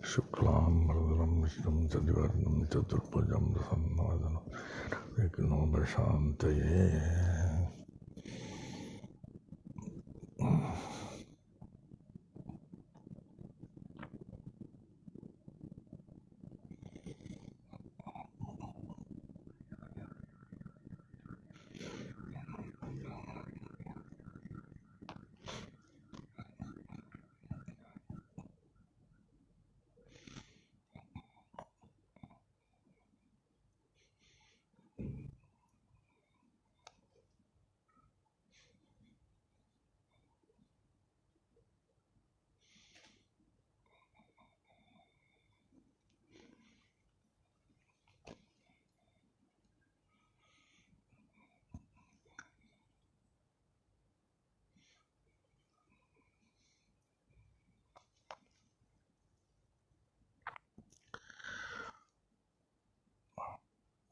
शुक्लां वरदं विष्णुं शशिवर्णं चतुर्भुजं प्रसन्नवदनं विघ्नोपशान्तये।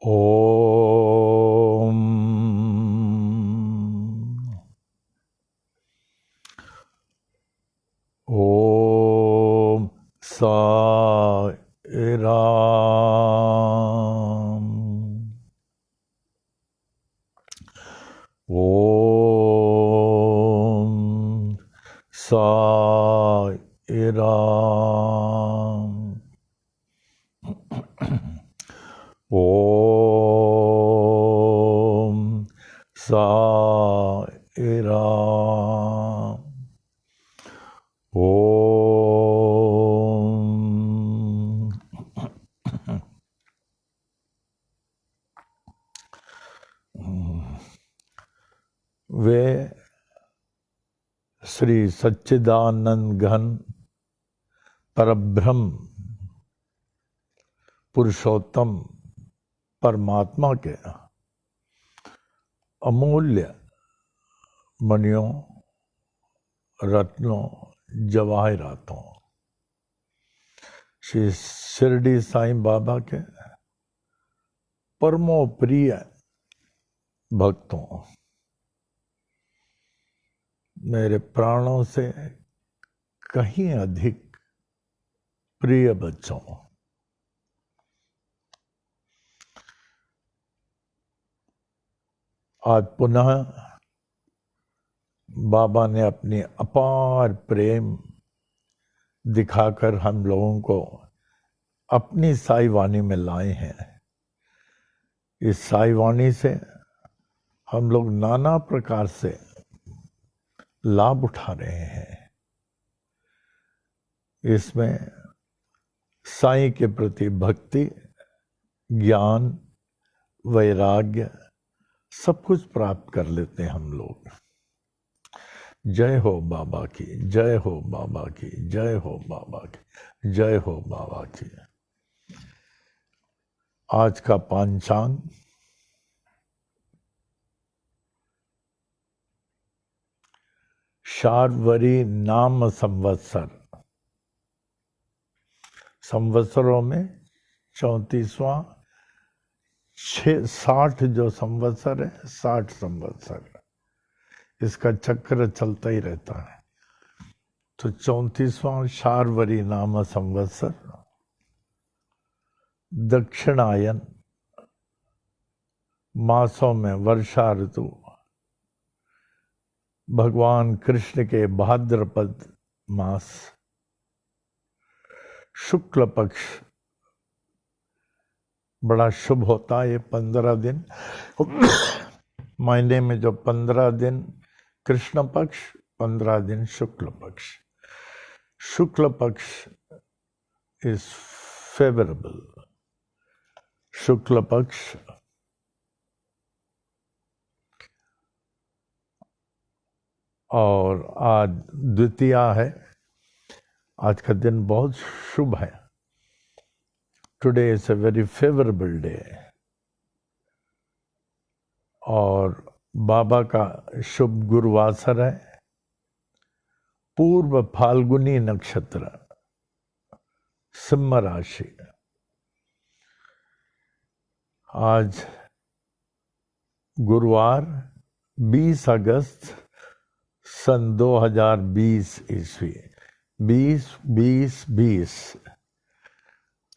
ओम ओम साई राम। ओम साई राम। ओम साई राम। ओम। वे श्री सच्चिदानंद घन परब्रह्म पुरुषोत्तम परमात्मा के अमूल्य मणियों, रत्नों, जवाहरातों, श्री शिरडी साईं बाबा के परमो प्रिय भक्तों, मेरे प्राणों से कहीं अधिक प्रिय बच्चों, आज पुनः बाबा ने अपनी अपार प्रेम दिखाकर हम लोगों को अपनी साई वाणी में लाए हैं। इस साई वाणी से हम लोग नाना प्रकार से लाभ उठा रहे हैं। इसमें साईं के प्रति भक्ति, ज्ञान, वैराग्य सब कुछ प्राप्त कर लेते हैं हम लोग। जय हो बाबा की, जय हो बाबा की, जय हो बाबा की, जय हो बाबा की। आज का पंचांग शार्वरी नाम संवत्सर, संवत्सरों में 34वां 60 जो संवत्सर है, 60 संवत्सर, इसका चक्र चलता ही रहता है। तो 34वां शार्वरी नाम संवत्सर, दक्षिणायन मासों में वर्षा ऋतु, भगवान कृष्ण के भाद्रपद मास, शुक्ल पक्ष बड़ा शुभ होता है। ये 15 दिन महीने में जो 15 दिन कृष्ण पक्ष, 15 दिन शुक्ल पक्ष। शुक्ल पक्ष इज फेवरेबल। शुक्ल पक्ष और आज द्वितीया है। आज का दिन बहुत शुभ है। Today is a very favourable day. और बाबा का शुभ गुरुवासर है। पूर्व फाल्गुनी नक्षत्र, सिंह राशि। आज गुरुवार 20 अगस्त सन 2020 ईस्वी, 20-20-20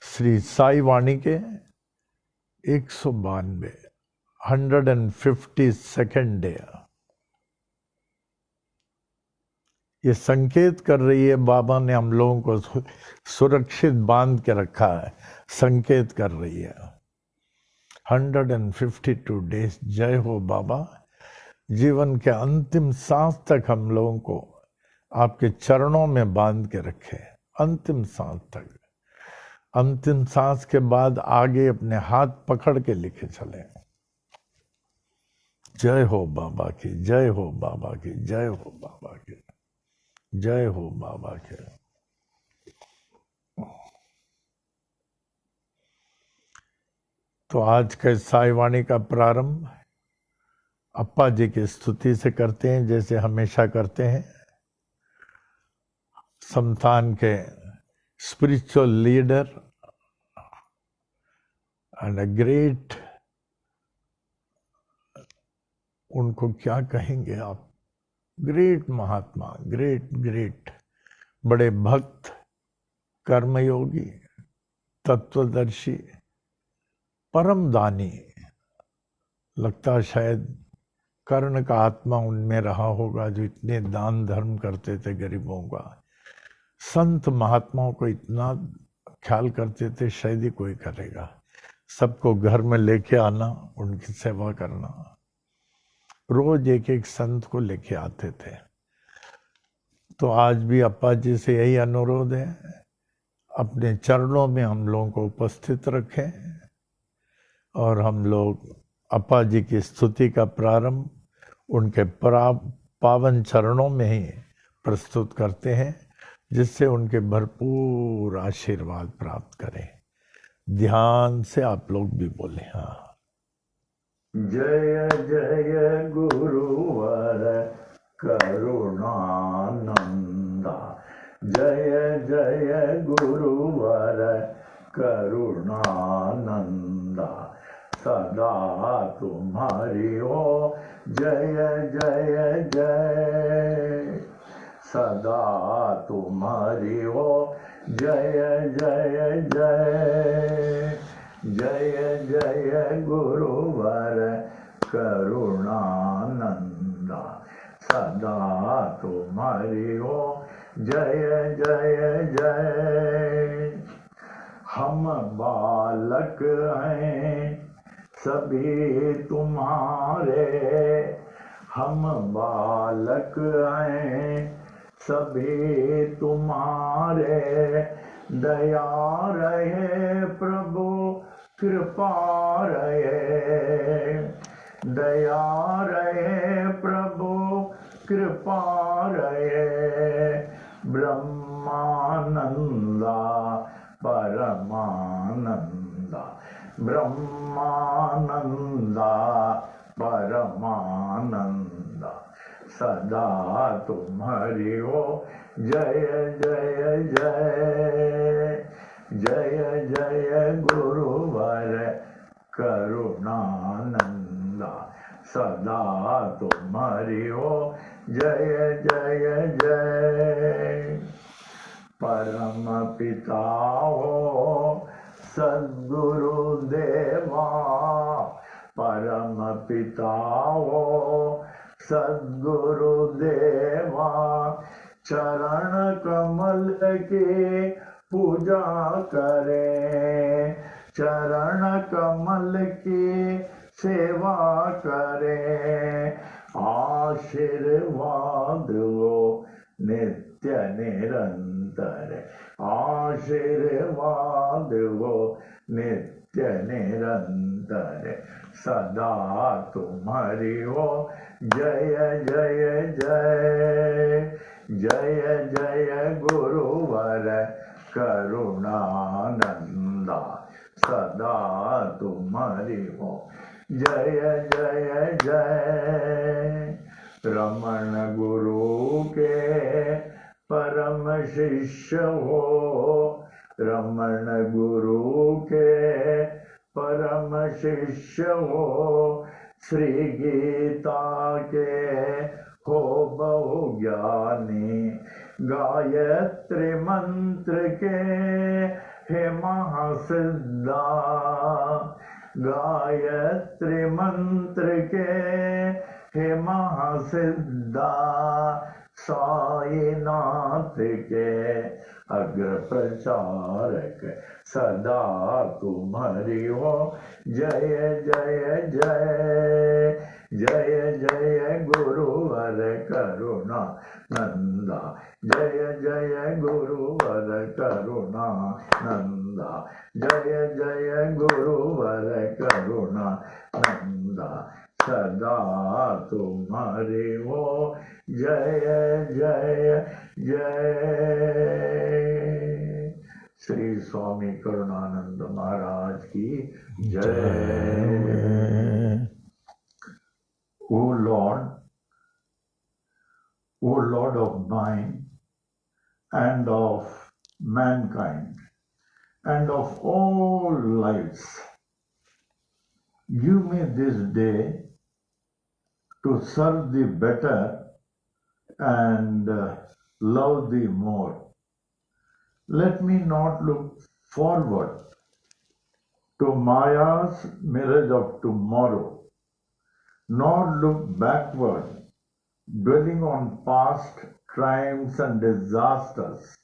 श्री साई वाणी के 152 152nd डे। ये संकेत कर रही है, बाबा ने हम लोगों को सुरक्षित बांध के रखा है, संकेत कर रही है। 152 डेज। जय हो बाबा। जीवन के अंतिम सांस तक हम लोगों को आपके चरणों में बांध के रखे, अंतिम सांस तक। अंतिम सांस के बाद आगे अपने हाथ पकड़ के लेके चले। जय हो बाबा की, जय हो बाबा की, जय हो बाबा की, जय हो बाबा के। तो आज के साई वाणी का प्रारंभ अप्पा जी की स्तुति से करते हैं, जैसे हमेशा करते हैं। संतान के spiritual leader and a great, उनको क्या कहेंगे आप, ग्रेट महात्मा, ग्रेट बड़े भक्त, कर्मयोगी, तत्वदर्शी, परमदानी। लगता शायद कर्ण का आत्मा उनमें रहा होगा, जो इतने दान धर्म करते थे गरीबों का। संत महात्माओं को इतना ख्याल करते थे, शायद ही कोई करेगा। सबको घर में लेके आना, उनकी सेवा करना। रोज एक एक संत को लेके आते थे। तो आज भी अप्पा जी से यही अनुरोध है, अपने चरणों में हम लोगों को उपस्थित रखें और हम लोग अप्पा जी की स्तुति का प्रारंभ उनके पावन चरणों में ही प्रस्तुत करते हैं, जिससे उनके भरपूर आशीर्वाद प्राप्त करें। ध्यान से आप लोग भी बोले। हाँ। जय जय गुरुवर करुणानंदा, जय जय गुरुवर करुणानंदा, सदा तुम्हारी हो जय जय जय, सदा तुम्हारी हो जय जय जय, जय जय गुरुवर करुणानंदा, सदा तुम्हारी हो जय जय जय। हम बालक हैं सभी तुम्हारे, हम बालक हैं सभी तुम्हारे, दया रहे प्रभु कृपा रहे, दया रहे प्रभु कृपा रहे, ब्रह्मानंदा परमानंदा, ब्रह्मानंदा परमानंदा, सदा तुम्हारी हो जय जय जय, जय जय गुरुवर करुणानंदा, सदा तुम्हारी हो जय जय जय। परम पिता हो सद्गुरु देवा, परम पिता हो सद्गुरु देवा, चरण कमल की पूजा करें, चरण कमल की सेवा करें, आशीर्वाद हो नित्य निरंतर, आशीर्वाद हो नित्य निरंतर, सदा तुम्हारी हो जय जय जय, जय जय गुरुवर करुणानंदा, सदा तुम्हारी हो जय जय जय। रमण गुरु के परम शिष्य हो, रमण गुरु के परम शिष्य हो, श्री गीता के हो बहु ज्ञानी गायत्री मंत्र के हे महासिद्धा, गायत्री मंत्र के हे महासिद्धा, साईनाथ के अग्र प्रचारक सदा तुम्हारी हो। जय जय जय जय जय गुरुवर करुणा नंदा, जय जय गुरुवर करुणा नंदा, जय जय गुरुवर करुणा नंदा, सदा तुम्हारे हो। जय जय जय। श्री स्वामी करुणानंद महाराज की जय। O Lord of mine and of mankind and of all lives, give me this day to serve thee better and love thee more. Let me not look forward to Maya's mirage of tomorrow, nor look backward, dwelling on past triumphs and disasters.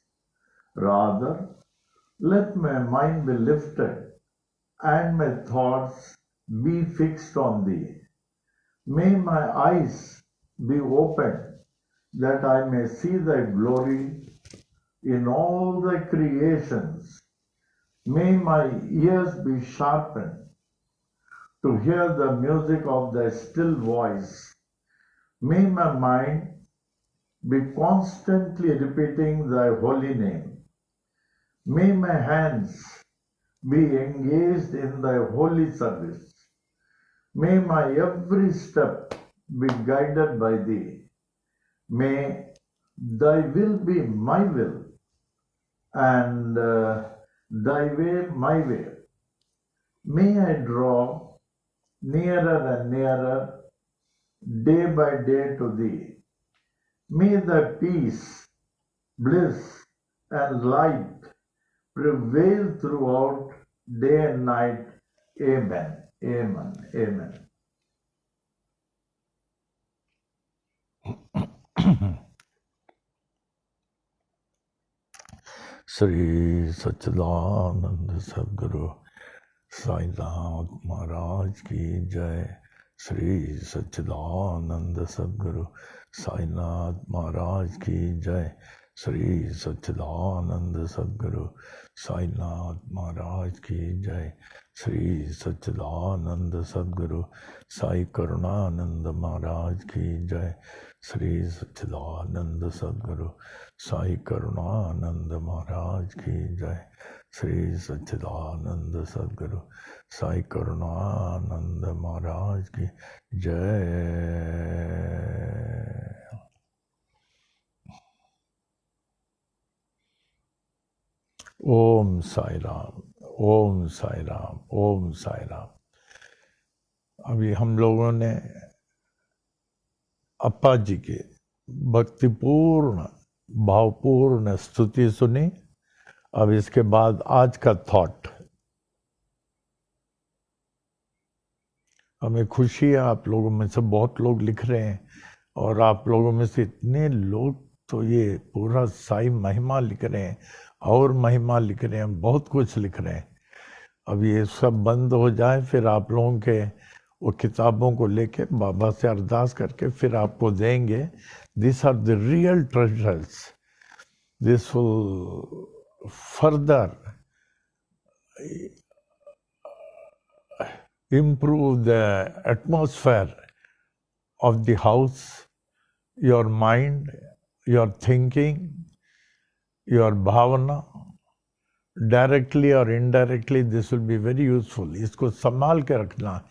Rather, let my mind be lifted and my thoughts be fixed on thee. May my eyes be opened that I may see thy glory in all thy creations. May my ears be sharpened to hear the music of thy still voice. May my mind be constantly repeating thy holy name. May my hands be engaged in thy holy service. May my every step be guided by thee. May thy will be my will and thy way my way. May I draw nearer and nearer day by day to thee. May thy peace, bliss and light prevail throughout day and night. Amen. Amen. Amen. Shri सच्चिदानंद सद्गुरु साईनाथ महाराज की जय। श्री सच्चिदानंद सद्गुरु साईनाथ महाराज की जय। श्री सच्चिदानंद सद्गुरु साईनाथ महाराज की जय। श्री सच्चिदानंद सद्गुरु साई करुणानंद महाराज की जय। श्री सच्चिदानंद सद्गुरु साई करुणानंद महाराज की जय। श्री सच्चिदानंद सद्गुरु साई करुणानंद महाराज की जय। ओम साई राम, ओम साई राम, ओम साई राम। अभी हम लोगों ने अप्पा जी की भक्तिपूर्ण भावपूर्ण स्तुति सुनी। अब इसके बाद आज का थॉट। हमें खुशी है, आप लोगों में से बहुत लोग लिख रहे हैं और आप लोगों में से इतने लोग तो ये पूरा साई महिमा लिख रहे हैं और महिमा लिख रहे हैं, बहुत कुछ लिख रहे हैं। अब ये सब बंद हो जाए फिर आप लोगों के वो किताबों को लेके बाबा से अरदास करके फिर आपको देंगे। This are the real treasures. This will further improve the atmosphere of the house, your mind, your thinking, your bhavana. Directly or indirectly this will be very useful. इसको संभाल के रखना।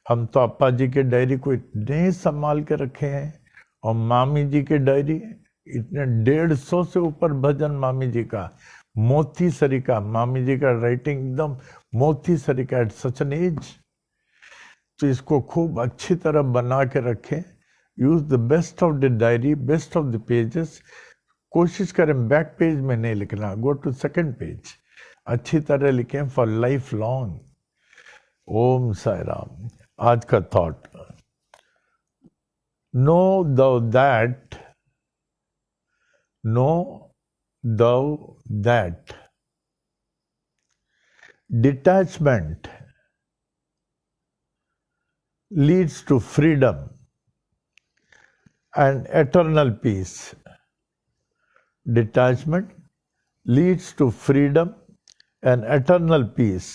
हम तो अप्पा जी के डायरी को इतने संभाल के रखे हैं और मामी जी के डायरी इतने 150 से ऊपर भजन मामी जी का। मोती सरिका मामी जी का राइटिंग एकदम मोती सरिका एट सच एन एज। तो इसको खूब अच्छी तरह बना के रखें। Use the best of the diary, best of the pages. कोशिश करें बैक पेज में नहीं लिखना, गो टू सेकंड पेज, अच्छी तरह लिखें फॉर लाइफ लॉन्ग। ओम साई राम। आज का थॉट, नो दो दैट, नो दो that detachment leads to freedom and eternal peace. Detachment leads to freedom and eternal peace,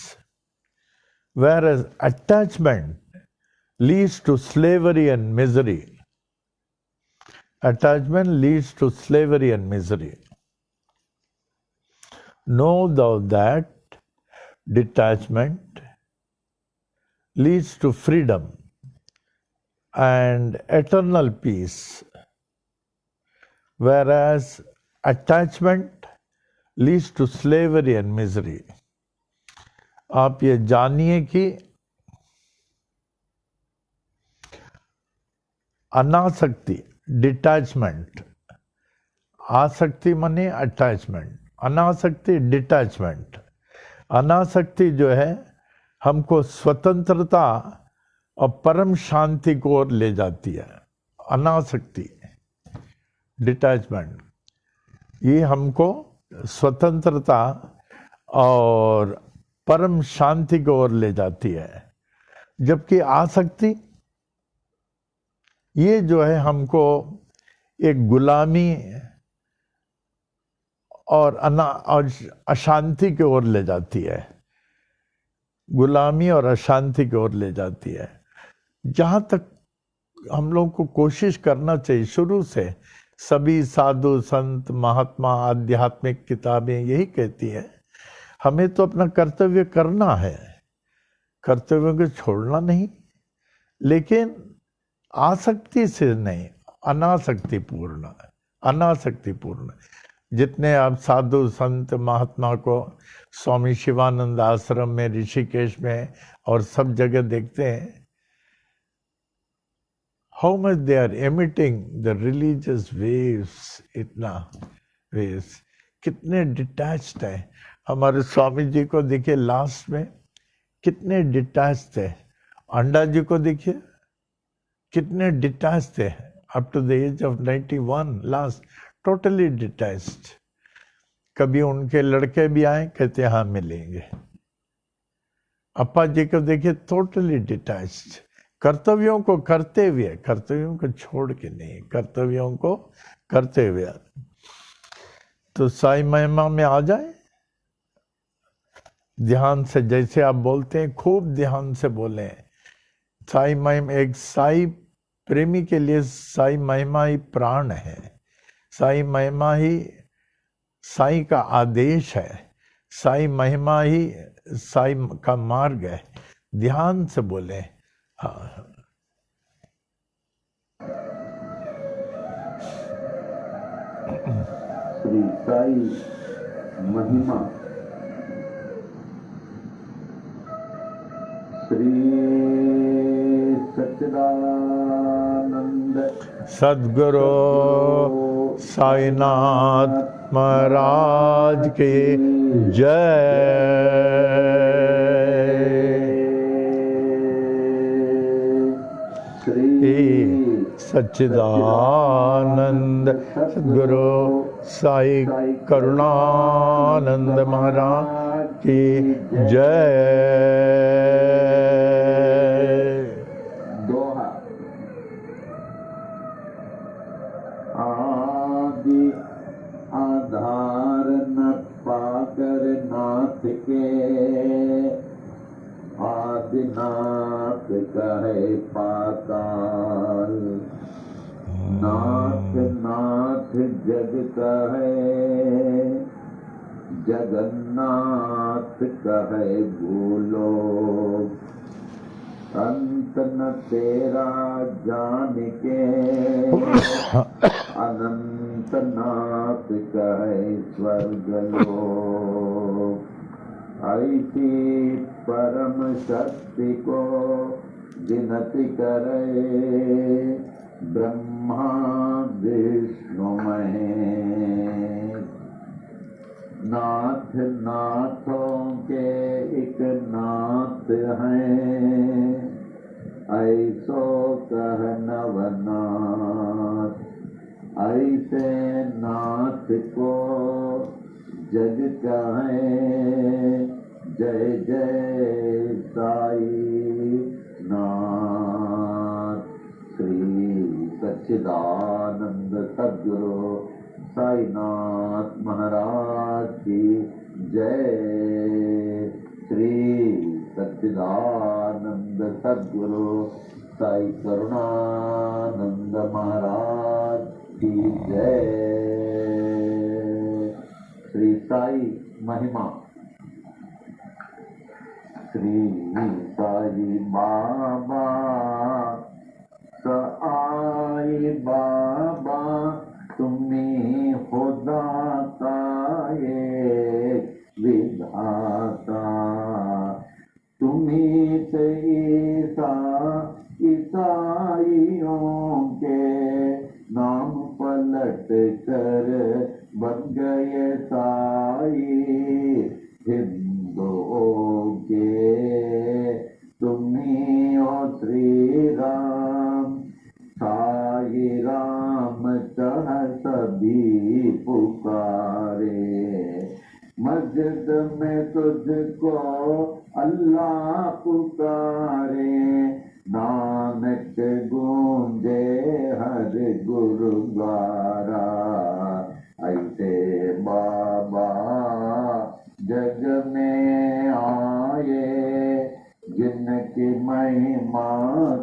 whereas attachment leads to slavery and misery. Attachment leads to slavery and misery. Know thou that detachment leads to freedom and eternal peace, whereas attachment leads to slavery and misery. आप ये जानिए कि अनासक्ति, detachment, आसक्ति माने attachment, अनासक्ति detachment. अनासक्ति जो है हमको स्वतंत्रता और परम शांति को ओर ले जाती है। अनासक्ति, डिटैचमेंट, ये हमको स्वतंत्रता और परम शांति को ओर ले जाती है। जबकि आसक्ति, ये जो है हमको एक गुलामी और अशांति की ओर ले जाती है, गुलामी और अशांति की ओर ले जाती है। जहाँ तक हम लोग को कोशिश करना चाहिए, शुरू से सभी साधु संत महात्मा आध्यात्मिक किताबें यही कहती है, हमें तो अपना कर्तव्य करना है, कर्तव्यों को छोड़ना नहीं, लेकिन आसक्ति से नहीं, अनासक्तिपूर्ण, अनासक्तिपूर्ण। जितने आप साधु संत महात्मा को स्वामी शिवानंद आश्रम में, ऋषिकेश में और सब जगह देखते हैं, how much they are emitting the religious waves, इतना वेव्स, कितने डिटैच्ड है। हमारे स्वामी जी को देखिए लास्ट में कितने डिटैच्ड थे, अंडा जी को देखिए कितने डिटैच्ड थे, up to the age of 91 last, totally detached. कभी उनके लड़के भी आए, कहते हाँ मिलेंगे। अप्पा जी को देखिए टोटली डिटैच्ड, कर्तव्यों को करते हुए, कर्तव्यों को छोड़ के नहीं, कर्तव्यों को करते हुए। तो साई महिमा में आ जाए, ध्यान से, जैसे आप बोलते हैं खूब ध्यान से बोलें। साई महिमा, एक साई प्रेमी के लिए साई महिमा ही प्राण है, साई महिमा ही साई का आदेश है, साई महिमा ही साई का मार्ग है। ध्यान से बोले। हाँ, श्री साई महिमा। श्री सच्चिदानंद सद्गुरु साईनाथ महाराज की जय। श्री सच्चिदानंद सद्गुरु साई करुणानंद महाराज की जय। आधार न पाकर नाथ के, आदिनाथ कहे पाताल। नाथ नाथ जग कहे, जगन्नाथ कहे भूलो। अंत न तेरा जान के, अनंत नाथ कहे स्वर्ग लोक। ऐसी परम शक्ति को गिनती करे, ब्रह्म ब्रह्मा विष्णु महेश, नाथ नाथों के एक नाथ हैं, ऐसो कह नवनाथ। ऐसे नाथ को जग कहे, जय जय साई नाथ। श्री सच्चिदानंद सद्गुरु साईनाथ महाराज की जय। श्री सच्चिदानंद सद्गुरु साई करुणानंद महाराज की जय। श्री साई महिमा। श्री साई बाबा साई बाबा, तुम्ही हो दाता एक विधाता। तुम्ही से ईसाइयों के नाम पलट कर बन गए साई। हिंदुओं के तुम्ही हो श्री राम, साई राम कह सभी पुकारे। मस्जिद में तुझको अल्लाह पुकारे, नानक गूंजे हर गुरुद्वारा। ऐसे बाबा जग में आए, जिनकी महिमा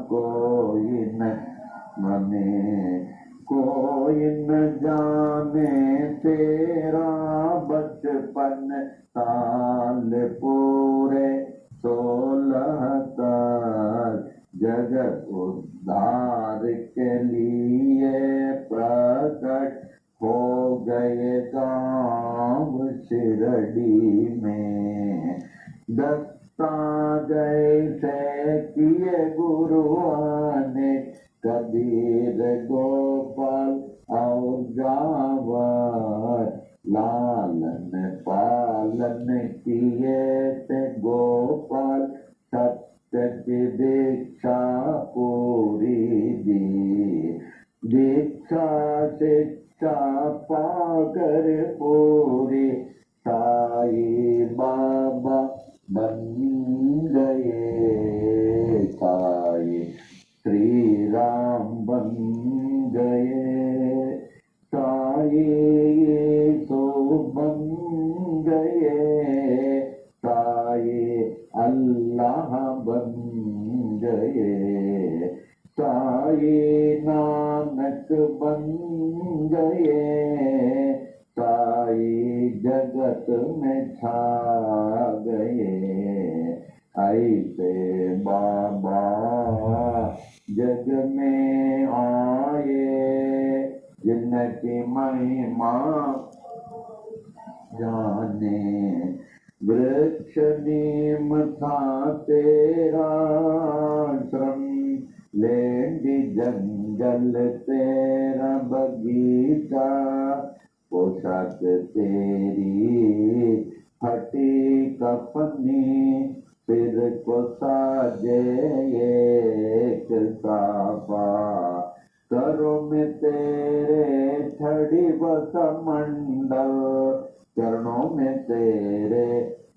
कोई न मने, कोई न जाने। तेरा बचपन साल पूरे 16 तक, जगत उद्धार के लिए प्रकट हो गए गाँव शिरडी में। दस्ता जैसे किए गुरुआने, कबीर गोपाल और जावर। लालन पालन किए थे गोपाल, सत्य की दीक्षा पूरी दी। दीक्षा शिक्षा पाकर पूरी, साई बाबा बन गए साई। श्री राम बन गए साई, सो बन गए साई। अल्लाह बन गए साई, नानक बन गए साई। जगत में छा गए ऐसे बाबा जग में आए, जिनकी महिमा जाने। वृक्ष नीम था तेरा आश्रम, लेंडी जंगल तेरा बगीचा। पोशाक तेरी फटी कफनी, सिर को साजे एक साफा। करों में तेरे छड़ी बसमंडल, चरणों में तेरे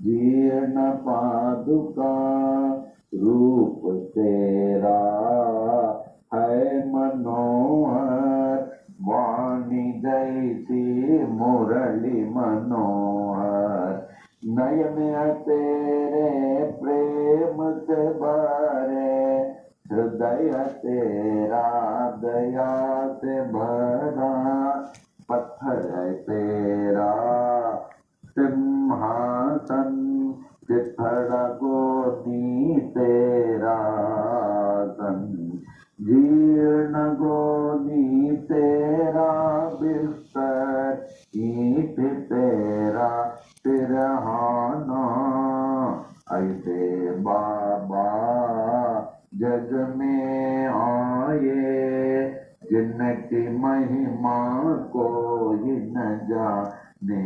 जीर्ण पादुका। रूप तेरा है मनोहर, वाणी जैसी मुरली मनोहर। नयन तेरे प्रेम से भरे, हृदय तेरा दया से भरा। पत्थर है तेरा सिंहासन, चिथड़ा गोदी तेरा सन। जीर्ण गोदी तेरा बिस्तर, ईंट तेरा सिरहाना। ऐसे बाबा जग में आए, जिन जिनकी महिमा कोई न जाने।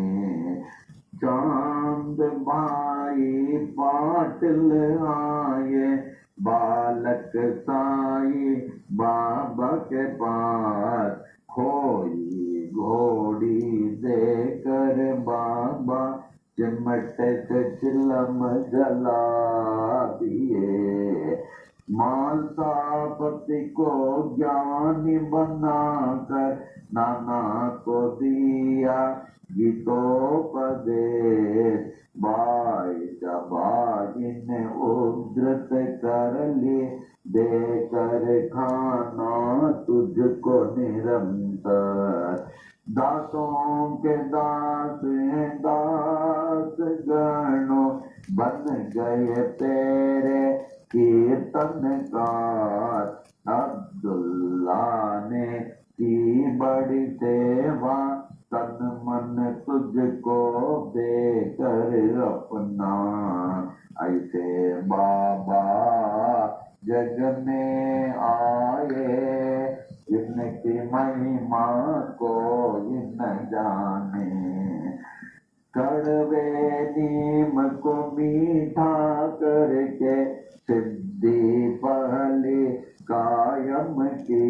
चांद भाई पाटिल आए, बालक साई बाबा के पास, खोई घोड़ी देकर बाबा चिमटे से चिलम जला दिए। मालसापति को ज्ञानी बनाकर नाना को दिया गीतोपदेश। बाई जबाई ने उद्धृत कर ली, देकर खाना तुझको निरंतर। दासों के दास हैं दास गणों, बन गए तेरे कीर्तनकार। अब्दुल्ला ने की बड़ी सेवा, तन मन तुझको देकर अपना। ऐसे बाबा जग में आए, जिनकी महिमा कोई न जाने। कड़वे नीम को मीठा करके सिद्धि पहले कायम की।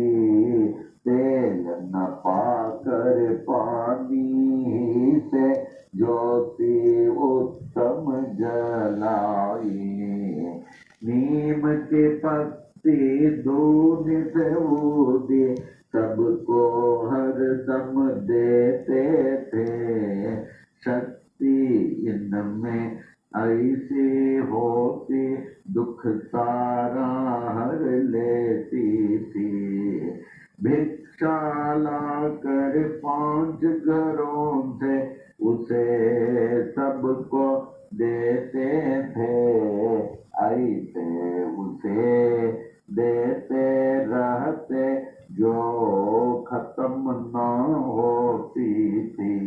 तेल न पाकर पानी से ज्योति उत्तम जलाई। नीम के पत्ती दूध से ऊदी, सबको हर दम देते थे। शक्ति इनमें ऐसी होती, दुख सारा हर लेती थी। भिक्षा लाकर 5 घरों से उसे सबको देते थे। ऐसे उसे देते रहते, जो खत्म न होती थी।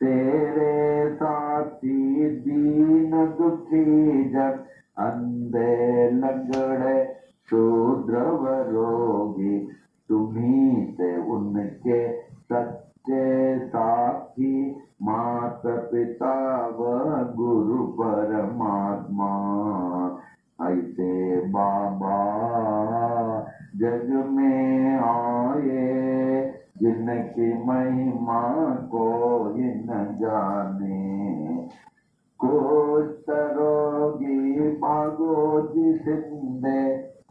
तेरे साथी दीन दुखी जब, अंधे लंगड़े शूद्र व रोगी, तुम्हीं से उनके सच्चे साथी। माता पिता व गुरु परमात्मा। ऐसे बाबा जग में आए, जिनकी महिमा कोई न जाने। कुष्ठ रोगी भागो जिसने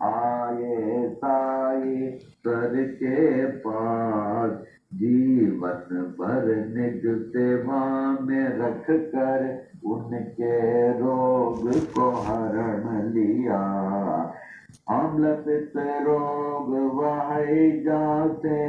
आए साई सर के पास। जीवन भर निज सेवा में रख कर उनके रोग को हरण लिया। अम्ल पित्त रोग वह जाते,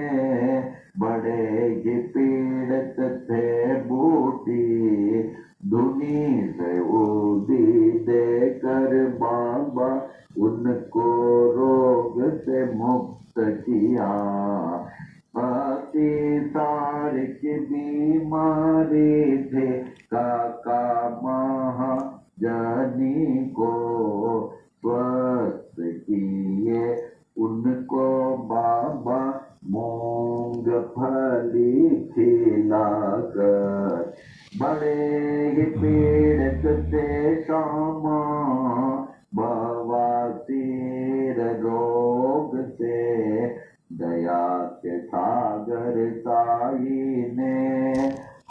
बड़े ही पीड़ित थे बूटी। धुनी से उदी देकर बाबा उनको रोग से मुक्त किया। अतिसार की बीमारी थे काका महाजनी को, स्वस्थ किए उनको बाबा मूंगफली खिलाकर। बड़े ही पीड़ित थे शामा बवासीर रोग से। दया के सागर साई ने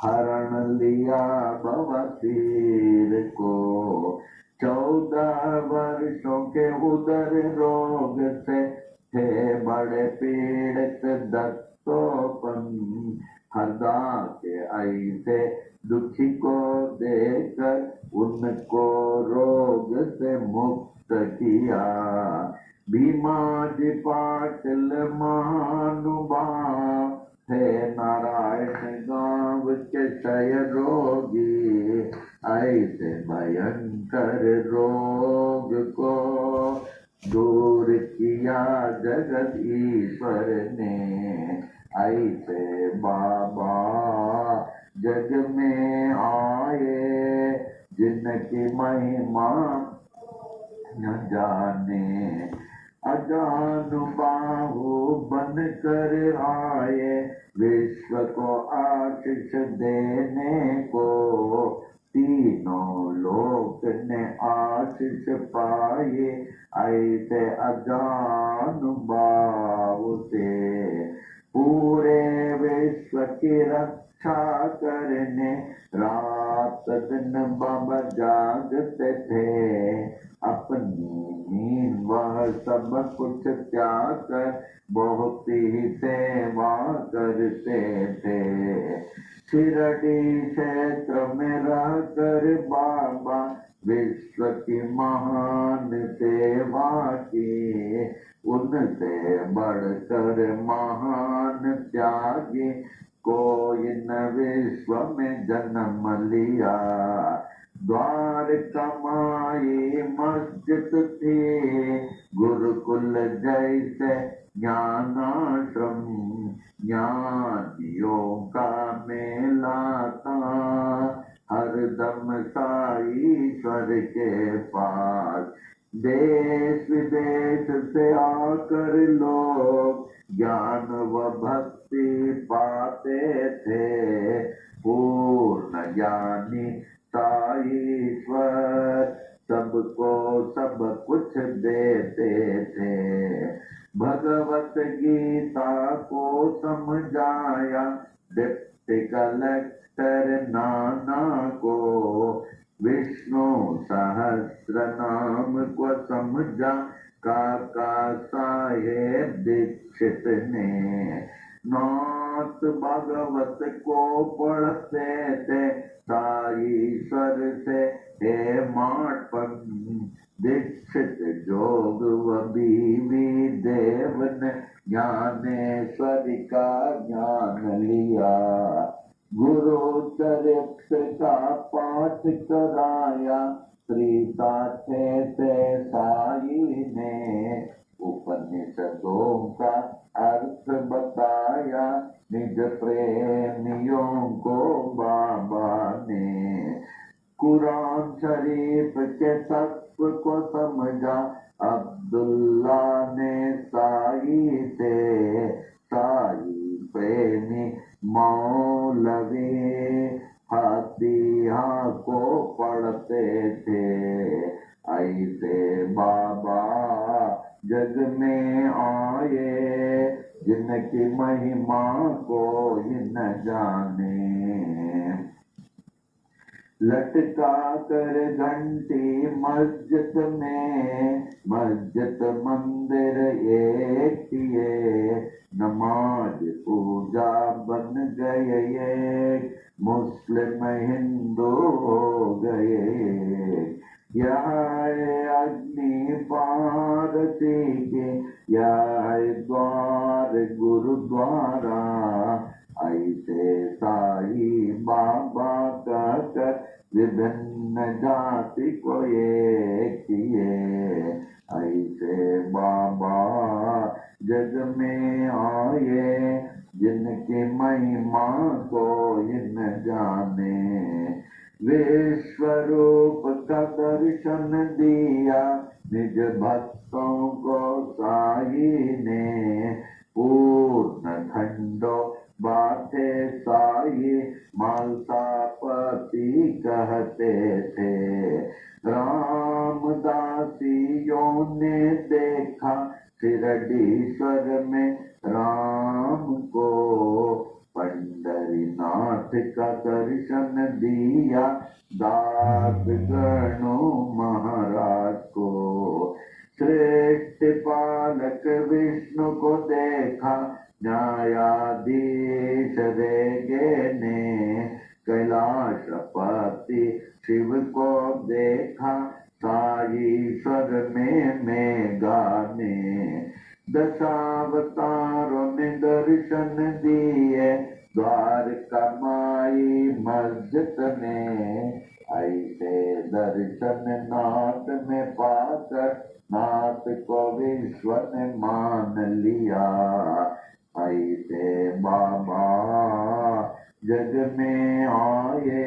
हरण लिया बवासीर को। 14 वर्षों के उदर रोग से थे बड़े पीड़ित दत्तोपन। हरदा के ऐसे दुखी को देकर उनको रोग से मुक्त किया। भीमाजी पाटिल महानुभाव थे नारायण गांव के क्षय रोगी। ऐसे भयंकर रोग को दूर किया जगत ईश्वर ने। ऐसे बाबा जग में आए, जिनकी महिमा न जाने। अजान बाहु बन कर आए, विश्व को आशीष देने को, तीनों लोक ने आशीष पाए, ऐसे अजान बाहु से पूरे विश्व की रक्षा करने, रात दिन बाबा जागते थे, अपनी नींद वह सब कुछ त्याग कर बहुत ही सेवा करते थे। शिरडी क्षेत्र में रह कर बाबा विश्व की महान सेवा की, उनसे बढ़कर महान त्यागी कोई न विश्व में जन्म लिया। द्वार कमाई मस्जिद थी, गुरुकुल जैसे ज्ञानाश्रम, ज्ञानियों का मेला था हरदम साईश्वर के पास। देश विदेश से आकर लोग ज्ञान व भक्ति पाते थे, पूर्ण ज्ञानी साईश्वर सबको सब कुछ देते थे। भगवत गीता को समझाया डिप्टी कलेक्टर नाना को, विष्णु सहस्त्र नाम को समझा काका साहेब दीक्षित ने। नाथ भागवत को पढ़ते थे साईश्वर से हे माटपन, दीक्षित जोग व बीवी देव ने ज्ञानेश्वर का ज्ञान लिया। गुरु चरित्र का पाठ कराया त्रिसाठे से साई ने, उपनिषदों का अर्थ बताया निज प्रेमियों को बाबा ने। कुरान शरीफ के तत्व को समझा अब्दुल्ला ने साई से, साई प्रेमी मौलवी फतिहा को पढ़ते थे। ऐसे बाबा जग में आए जिनकी महिमा कोई न जाने। लटका कर घंटी मस्जिद में, मस्जिद मंदिर एक किए, नमाज पूजा बन गए एक, मुस्लिम हिंदू हो गए। यह अग्नि पारसी के, यह द्वार गुरुद्वारा, ऐसे साई बाबा कहकर विभिन्न जाति को एक किए। ऐसे बाबा जग में आए जिनकी महिमा कोई न जाने। विश्व रूप का दर्शन दिया निज भक्तों को साई ने, पूर्ण खंडो बाते साई मालसापति कहते थे। रामदासियों ने देखा शिरडीश्वर में राम को, पंडरीनाथ का दर्शन दिया दास गणो महाराज को। श्रेष्ठ पालक विष्णु को देखा न्यायाधीश रेगे ने, कैलाशपति शिव को देखा साईश्वर में मेघा ने। दशावतारों ने दर्शन दिए द्वारका माई मस्जिद ने। ऐसे दर्शन नाथ में पाकर नाथ को विश्व ने मान लिया। ऐसे बाबा जग में आए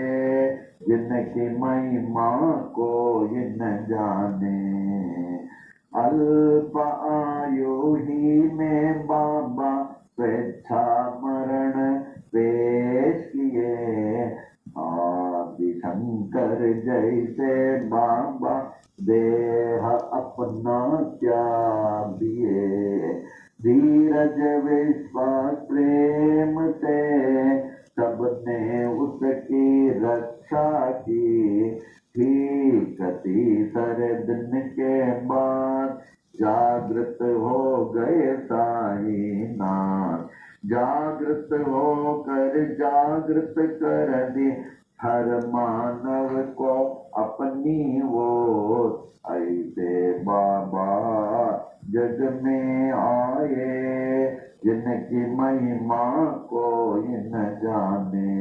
जिनकी महिमा कोई न जाने। अल्प आयु ही में बाबा स्वेच्छा मरण पेश किए। आदि शंकर जैसे बाबा देह अपना त्याग दिए। धीरज विश्वास प्रेम से सबने उसकी रक्षा की। ठीक तीसरे दिन के बाद जागृत हो गए साईनाथ। जागृत होकर जागृत कर दी हर मानव को अपनी ओर। ऐसे बाबा जग में आए जिनकी महिमा कोई न जाने।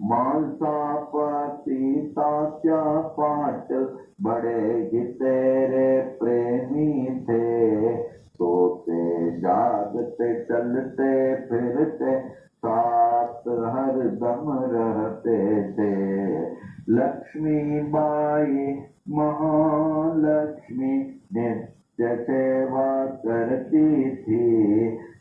मालसा पति तात्या पाटिल बड़े ही तेरे प्रेमी थे। सोते जागते चलते फिरते साथ हर दम रहते थे। लक्ष्मी बाई महालक्ष्मी नित्य सेवा करती थी।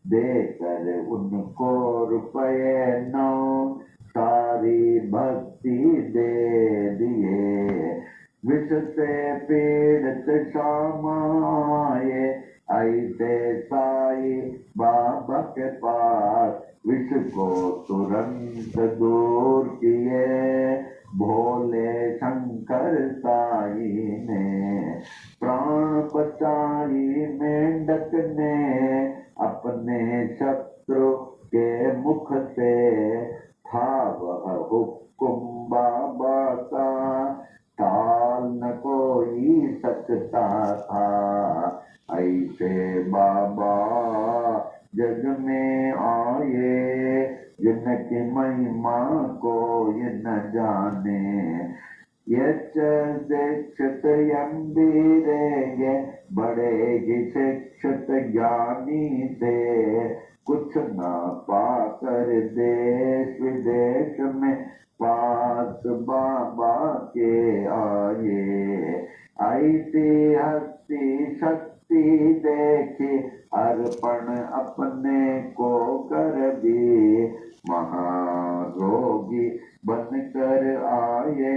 देकर उनको रुपये 9 सारी भक्ति दे दिए। विष से पीड़ित शामाए ऐसे साई बाबा के पास। विष को तुरंत दूर किए भोले शंकर साई ने। प्राण बचाई मेंढक ने अपने शत्रु के मुख से। था वह हुक्म बाबा का टाल न कोई सकता था। ऐसे बाबा जग में आए जिनकी महिमा कोई न जाने। यच दीक्षित यम्बीरे बड़े ही शिक्षित ज्ञानी थे। कुछ न पाकर देश विदेश में पास बाबा के आए। ऐसी हस्ती शक्ति देखी अर्पण अपने को कर दी। महारोगी बनकर आए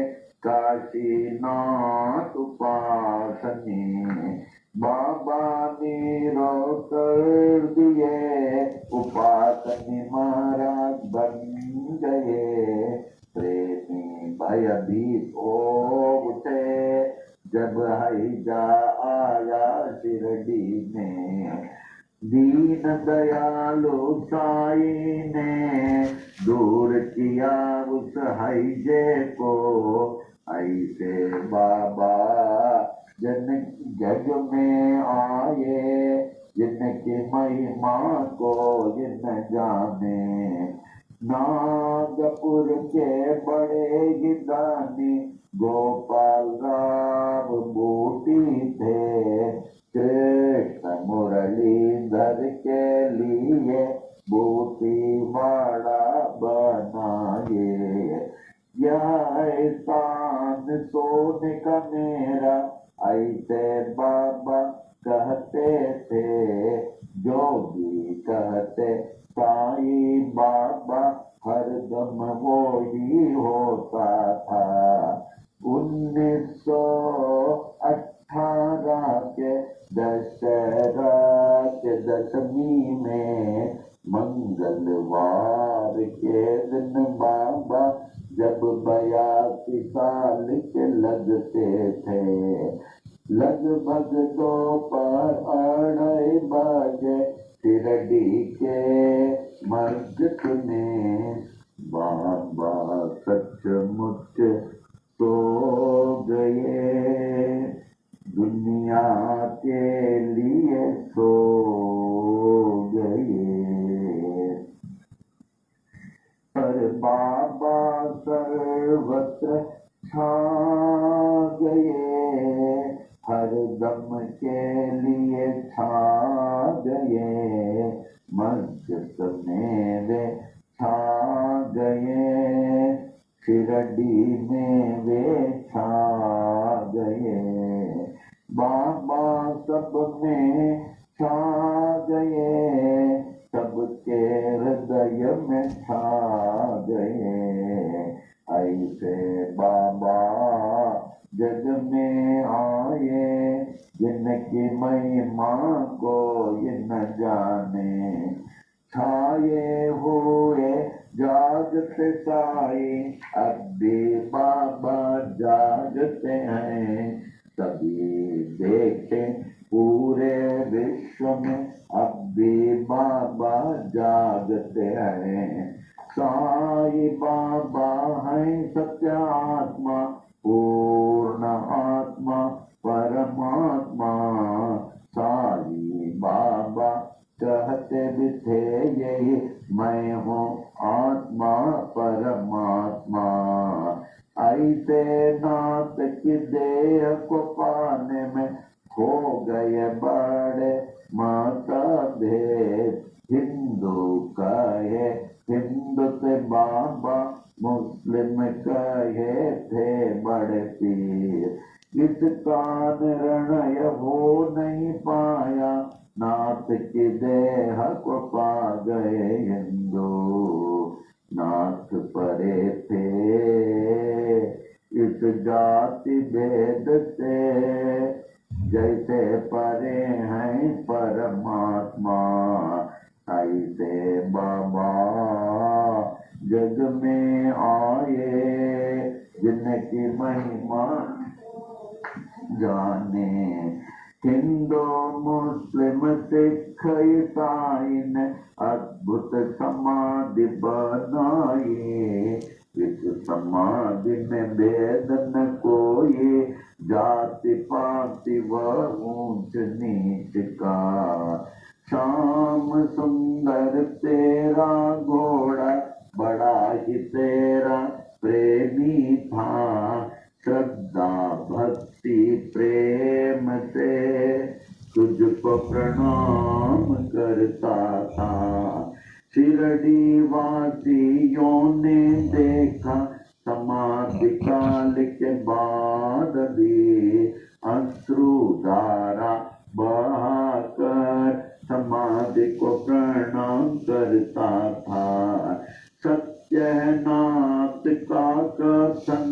काशीनाथ उपासनी। बाबा नीरो कर दिए उपासनी महाराज बन गए। प्रेमी भयभीत हो उठे जब हैजा आया शिरडी में। दीन दयालु साई ने दूर किया उस हैजे को। ऐसे बाबा जन जग में आए जिनकी महिमा को जिन जाने। नागपुर के बड़े ही दानी गोपाल राव बूटी थे। कृष्ण मुरलीधर के लिए बूटी वाड़ा बनाए। यह एहसान सोने का मेरा ऐसे बाबा कहते थे। जो भी कहते साई बाबा हरदम वो ही होता था। 1918 के दशहरा के दशमी में मंगलवार के दिन बाबा जब 82 साल के लगते थे। लगभग दोपहर 2:30 बजे शिरडी के मस्जिद में बाबा सचमुच सो गए। दुनिया के लिए सो गए। पर बाबा सर्वत्र छा गए। हर दम के लिए छा गए। मस्जिद में वे छा गए। शिरडी में वे छा गए। बाबा सब में छा गए, सबके हृदय में छा गए। ऐसे बाबा जग में आए, जिनकी महिमा कोई न जाने। छाए हुए जागते साए, अब भी बाबा जागते हैं। सभी देखे पूरे विश्व में, अब भी बाबा जागते हैं। साई बाबा है सत्य आत्मा, पूर्ण आत्मा परमात्मा। साई बाबा कहते भी थे यही, मैं हूँ आत्मा परमात्मा। ऐसे नाथ की देह को पाने में हो गए बड़े मतभेद। हिंदू कहे हिंदू से बाबा, मुस्लिम कहे थे बड़े पीर। इसका निर्णय हो नहीं पाया, नाथ की देह को पा गए हिंदू। नाथ परे थे इस जाति भेद से, जैसे परे हैं परमात्मा। ऐसे बाबा जग में आए, जिनकी महिमा जाने। हिंदू मुस्लिम सिख ईसाई ने अद्भुत समाधि बनाई। इस समाधि में भेद न कोई, जाति पाति व ऊंच नीच का। श्याम सुंदर तेरा घोड़ा, बड़ा ही तेरा प्रेमी था। श्रद्धा भक्ति प्रेम से तुझको प्रणाम करता था। शिरडी वासियों ने देखा, समाधि काल के बाद भी अश्रुधारा बहाकर समाधि को प्रणाम करता था। सत्यनाथ का कथन,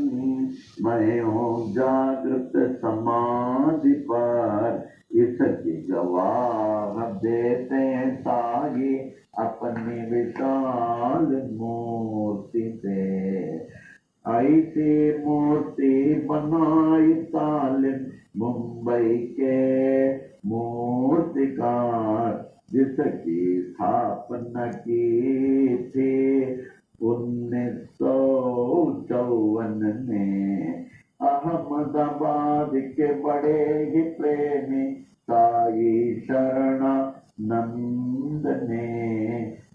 मैं हूँ जागृत समाधि पर। इसकी गवाह देते साई अपनी विशाल मूर्ति से। ऐसी मूर्ति बनाई तालिम मुंबई के मूर्तिकार, जिसकी स्थापना की थी 1954 में। अहमदाबाद के बड़े ही प्रेमी साई शरणानंद ने,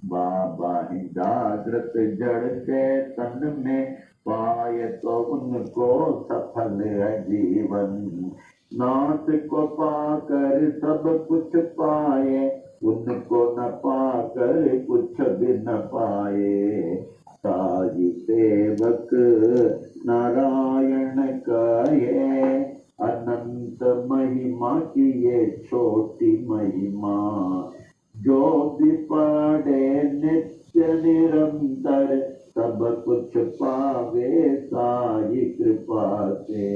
बाबा ही जागृत जड़ के तन में पाए तो उनको सफल है जीवन। नाथ को पाकर सब कुछ पाए, उनको न पाकर कुछ भी न पाए। साई सेवक नारायण कहे, अनंत महिमा की ये छोटी महिमा। जो भी पढ़े नित्य निरंतर, सब कुछ पावे साई कृपा से।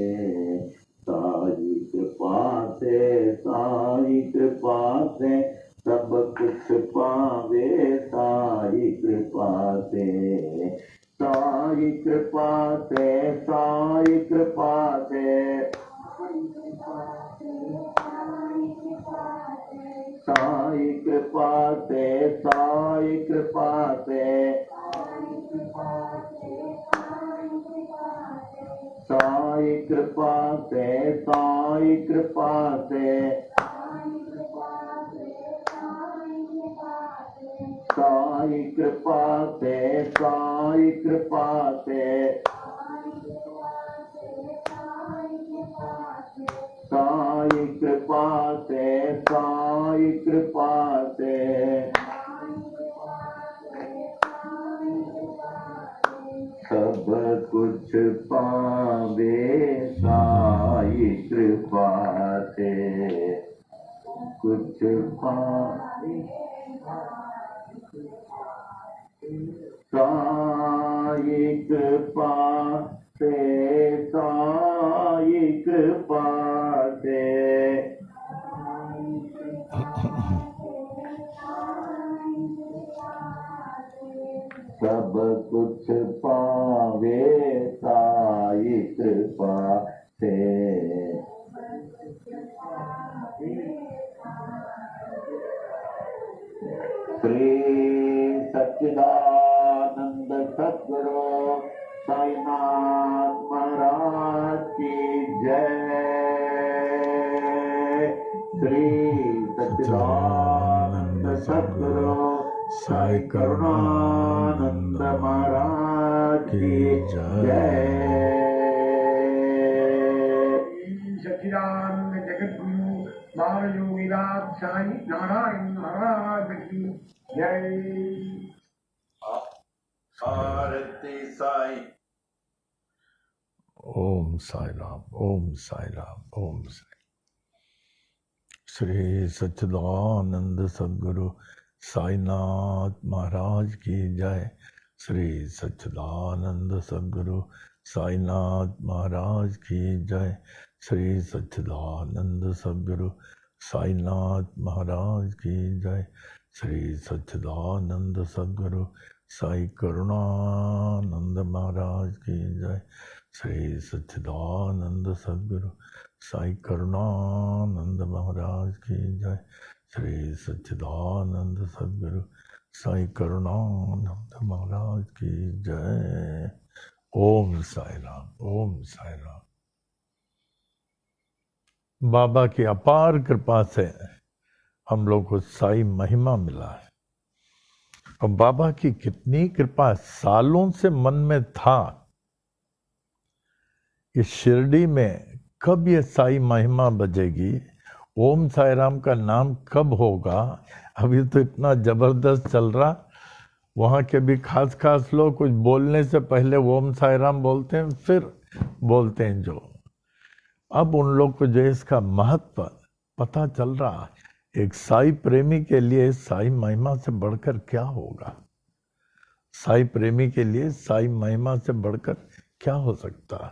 साई कृपा से, साई कृपा से सब कुछ पावे साई कृपा से। साई कृपा से, साई कृपा से, साई कृपा से, साई कृपा से, साई कृपा से, साई कृपा से, साई कृपा से, साई कृपा से, साई कृपा से, साई कृपा से सब कुछ पावे साई कृपा से। कुछ सायिक पासे सायिक पासे सब कुछ पावे सायिक पासे श्री सच्चिदानंद सद्गुरु साईनाथ महाराज की जय। श्री सच्चिदानंद सद्गुरु साई करुणानंद महाराज की जय। सच्चिदानंद जगद्गुरु बाल योगीनाथ साई नारायण महाराज की जय। आरती साई। ओम साई राम, ओम साई राम, ओम साई। श्री सच्चिदानंद सद्गुरु साईनाथ महाराज की जय। श्री सच्चिदानंद सद्गुरु साईनाथ महाराज की जय। श्री सच्चिदानंद सद्गुरु साईनाथ महाराज की जय। श्री सच्चिदानंद सद्गुरु साई करुणानंद महाराज की जय। श्री सच्चिदानंद सद्गुरु साई करुणानंद महाराज की जय। श्री सच्चिदानंद सद्गुरु साई करुणानंद महाराज की जय। ओम साई राम, ओम साई राम। बाबा की अपार कृपा से हम लोग को साई महिमा मिला है। और बाबा की कितनी कृपा, सालों से मन में था कि शिरडी में कब ये साई महिमा बजेगी, ओम साई राम का नाम कब होगा। अभी तो इतना जबरदस्त चल रहा, वहाँ के भी खास लोग कुछ बोलने से पहले ओम साई राम बोलते हैं, फिर बोलते हैं जो। अब उन लोग को जो इसका महत्व पता चल रहा, एक साई प्रेमी के लिए साई महिमा से बढ़कर क्या होगा। साई प्रेमी के लिए साई महिमा से बढ़कर क्या हो सकता है।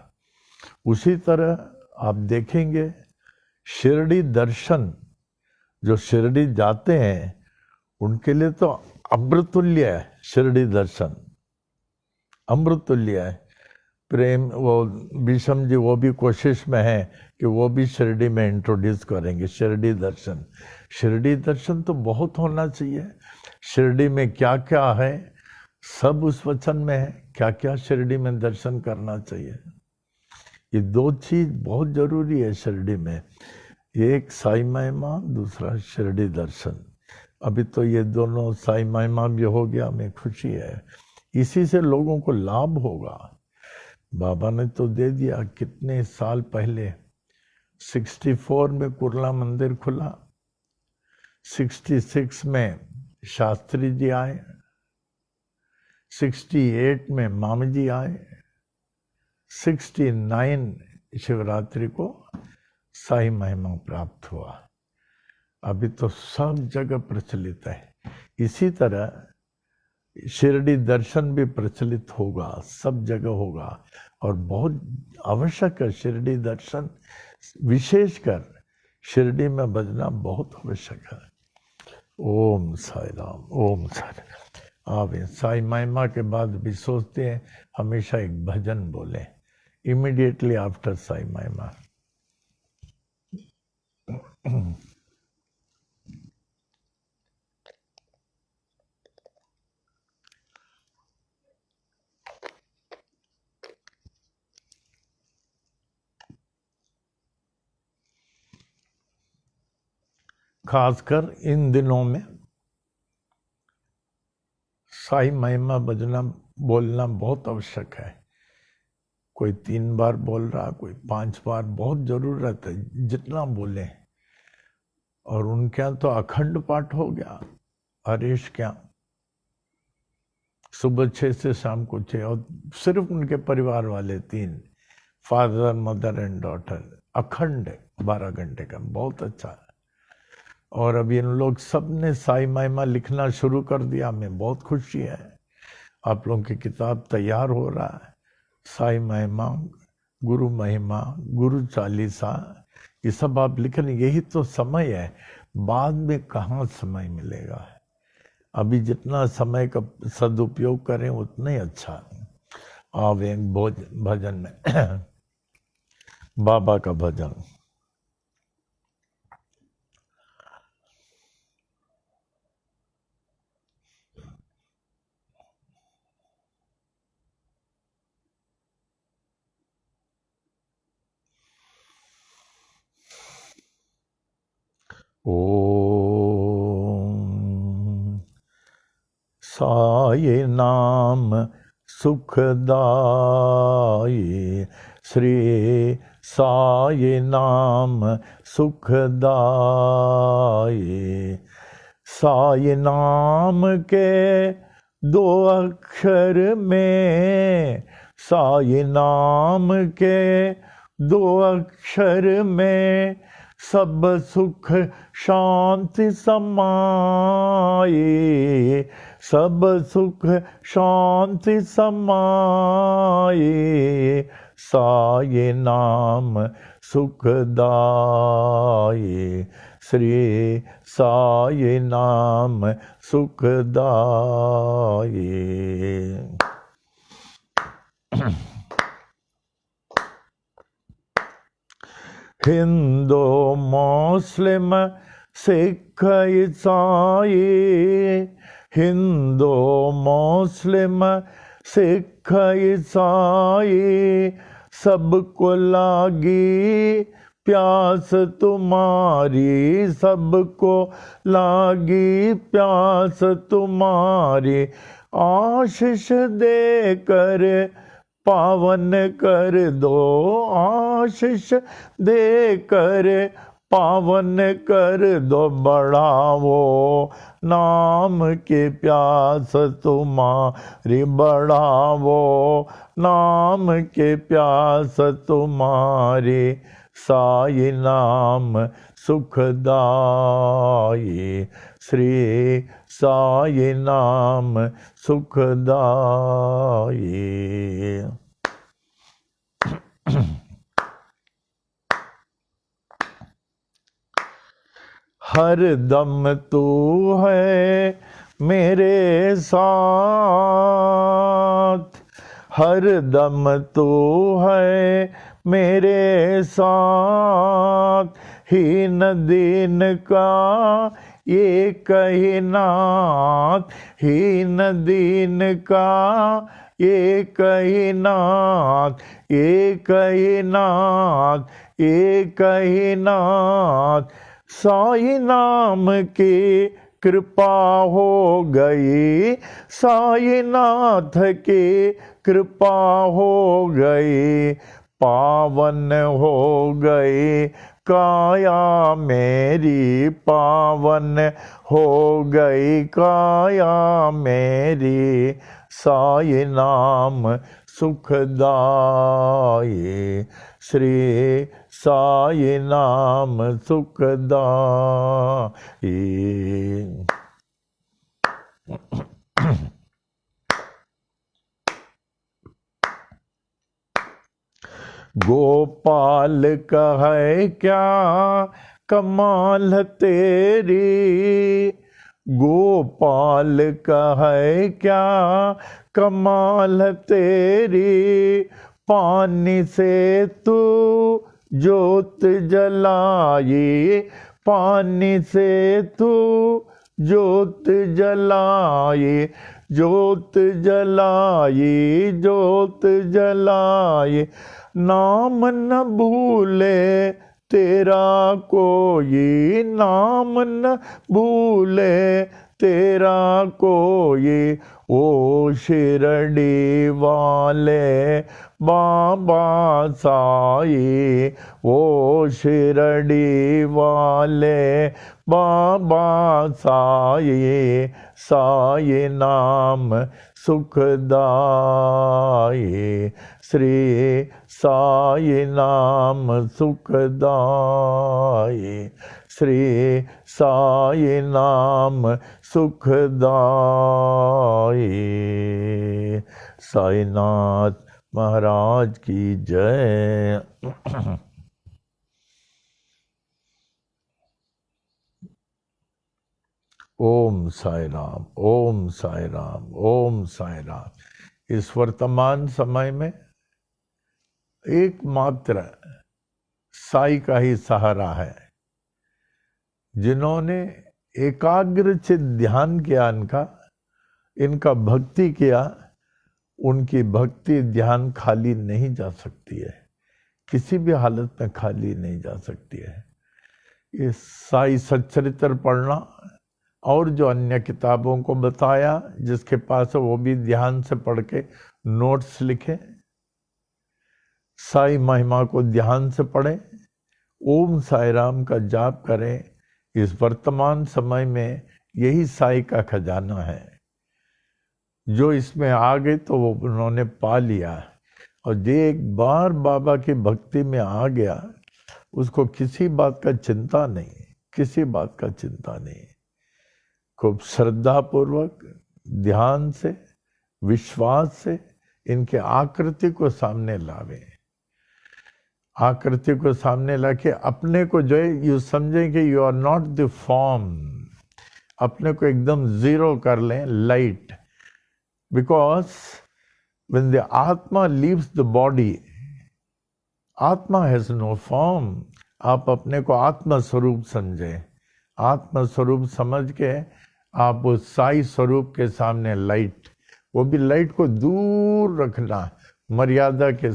उसी तरह आप देखेंगे शिरडी दर्शन, जो शिरडी जाते हैं उनके लिए तो अमृतुल्य है। शिरडी दर्शन अमृतुल्य है। प्रेम, वो विषम जी वो भी कोशिश में है कि वो भी शिरडी में इंट्रोड्यूस करेंगे शिरडी दर्शन। शिरडी दर्शन तो बहुत होना चाहिए। शिरडी में क्या क्या है सब उस वचन में है, क्या क्या शिरडी में दर्शन करना चाहिए। ये दो चीज बहुत जरूरी है शिरडी में, एक साई महिमा, दूसरा शिरडी दर्शन। अभी तो ये दोनों साई महिमा भी हो गया, हमें खुशी है। इसी से लोगों को लाभ होगा। बाबा ने तो दे दिया, कितने साल पहले 64 में कुर्ला मंदिर खुला, 66 में शास्त्री जी आए, 68 में मामा जी आए, 69 शिवरात्रि को साई महिमा प्राप्त हुआ। अभी तो सब जगह प्रचलित है। इसी तरह शिरडी दर्शन भी प्रचलित होगा, सब जगह होगा और बहुत आवश्यक है। शिरडी दर्शन विशेषकर शिरडी में बजना बहुत आवश्यक है। ओम साई राम, ओम साई राम। आप साई महिमा के बाद भी सोचते हैं हमेशा एक भजन बोले इमीडिएटली आफ्टर साई महिमा। खासकर इन दिनों में साई महिमा बजना बोलना बहुत आवश्यक है। कोई 3 बार बोल रहा, कोई 5 बार, बहुत जरूरत है जितना बोले। और उनके यहाँ तो अखंड पाठ हो गया। हरीश क्या सुबह 6 से शाम को 6, और सिर्फ उनके परिवार वाले 3, फादर, मदर एंड डॉटर, अखंड 12 घंटे का, बहुत अच्छा है। और अभी इन लोग सब ने साई महिमा लिखना शुरू कर दिया। हमें बहुत खुशी है। आप लोगों की किताब तैयार हो रहा है। साई महिमा, गुरु महिमा, गुरु चालीसा, ये सब आप लिख रहे। यही तो समय है, बाद में कहाँ समय मिलेगा। अभी जितना समय का सदुपयोग करें उतना ही अच्छा। आवे भजन में बाबा का भजन। ओम साई नाम सुखदाई, श्री साई नाम सुखदाई। साई नाम के दो अक्षर में, साई नाम के दो अक्षर में सब सुख शांति समाए, सब सुख शांति समाए। साई नाम सुखदाई, श्री साई नाम सुखदाई। हिंदू मुस्लिम सिख ईसाई, हिंदू मुस्लिम सिख ईसाई, सबको लागी प्यास तुम्हारी, सबको लागी प्यास तुम्हारी। आशीष देकर पावन कर दो, आशीष देकर पावन कर दो। बढ़ावो नाम के प्यास तुम्हारी, बढ़ावो नाम के प्यास तुम्हारी। साई नाम सुखदाई, श्री साई नाम सुखदाई। हर दम तू है मेरे साथ, हर दम तू है मेरे साथ। हीन दीन का ये कही नाथ, हीन दीन का ये कही नाथ, ये कही नाथ, ये कही नाथ। साई नाम की कृपा हो गई, साई नाथ की कृपा हो गई। पावन हो गई काया मेरी, पावन हो गई काया मेरी। साई नाम सुखदाई, श्री साई नाम सुखदाई। गोपाल कहे क्या कमाल तेरी, गोपाल कहे क्या कमाल तेरी। पानी से तू जोत जलाई, पानी से तू जोत जलाई, जोत जलाई, जोत जलाई। नाम न भूले तेरा कोई, नाम न भूले तेरा कोई। ओ शिरडी वाले बाबा साई, ओ शिरडी वाले बाबा साई। साई नाम सुखदाये, श्री साई नाम सुखदाये, श्री साई नाम सुखदाये। साईनाथ महाराज की जय। ओम साई राम, ओम साई राम, ओम साई राम। इस वर्तमान समय में एकमात्र साई का ही सहारा है। जिन्होंने एकाग्रचित ध्यान किया, इनका भक्ति किया, उनकी भक्ति ध्यान खाली नहीं जा सकती है, किसी भी हालत में खाली नहीं जा सकती है। ये साई सच्चरित्र पढ़ना और जो अन्य किताबों को बताया, जिसके पास है वो भी ध्यान से पढ़ के नोट्स लिखे, साई महिमा को ध्यान से पढ़े, ओम साई राम का जाप करें। इस वर्तमान समय में यही साई का खजाना है। जो इसमें आ गए तो वो उन्होंने पा लिया, और जो एक बार बाबा की भक्ति में आ गया, उसको किसी बात का चिंता नहीं, किसी बात का चिंता नहीं। खूब श्रद्धा पूर्वक, ध्यान से, विश्वास से इनके आकृति को सामने लावे। आकृति को सामने लाके अपने को जो है यू समझें कि you are not the form, अपने को एकदम जीरो कर लें, light. Because when the atma leaves the body, atma has no form. आप अपने को आत्मा स्वरूप समझें, आत्मा स्वरूप समझ के आप उस साई स्वरूप के सामने लाइट, वो भी लाइट को दूर रखना, मर्यादा के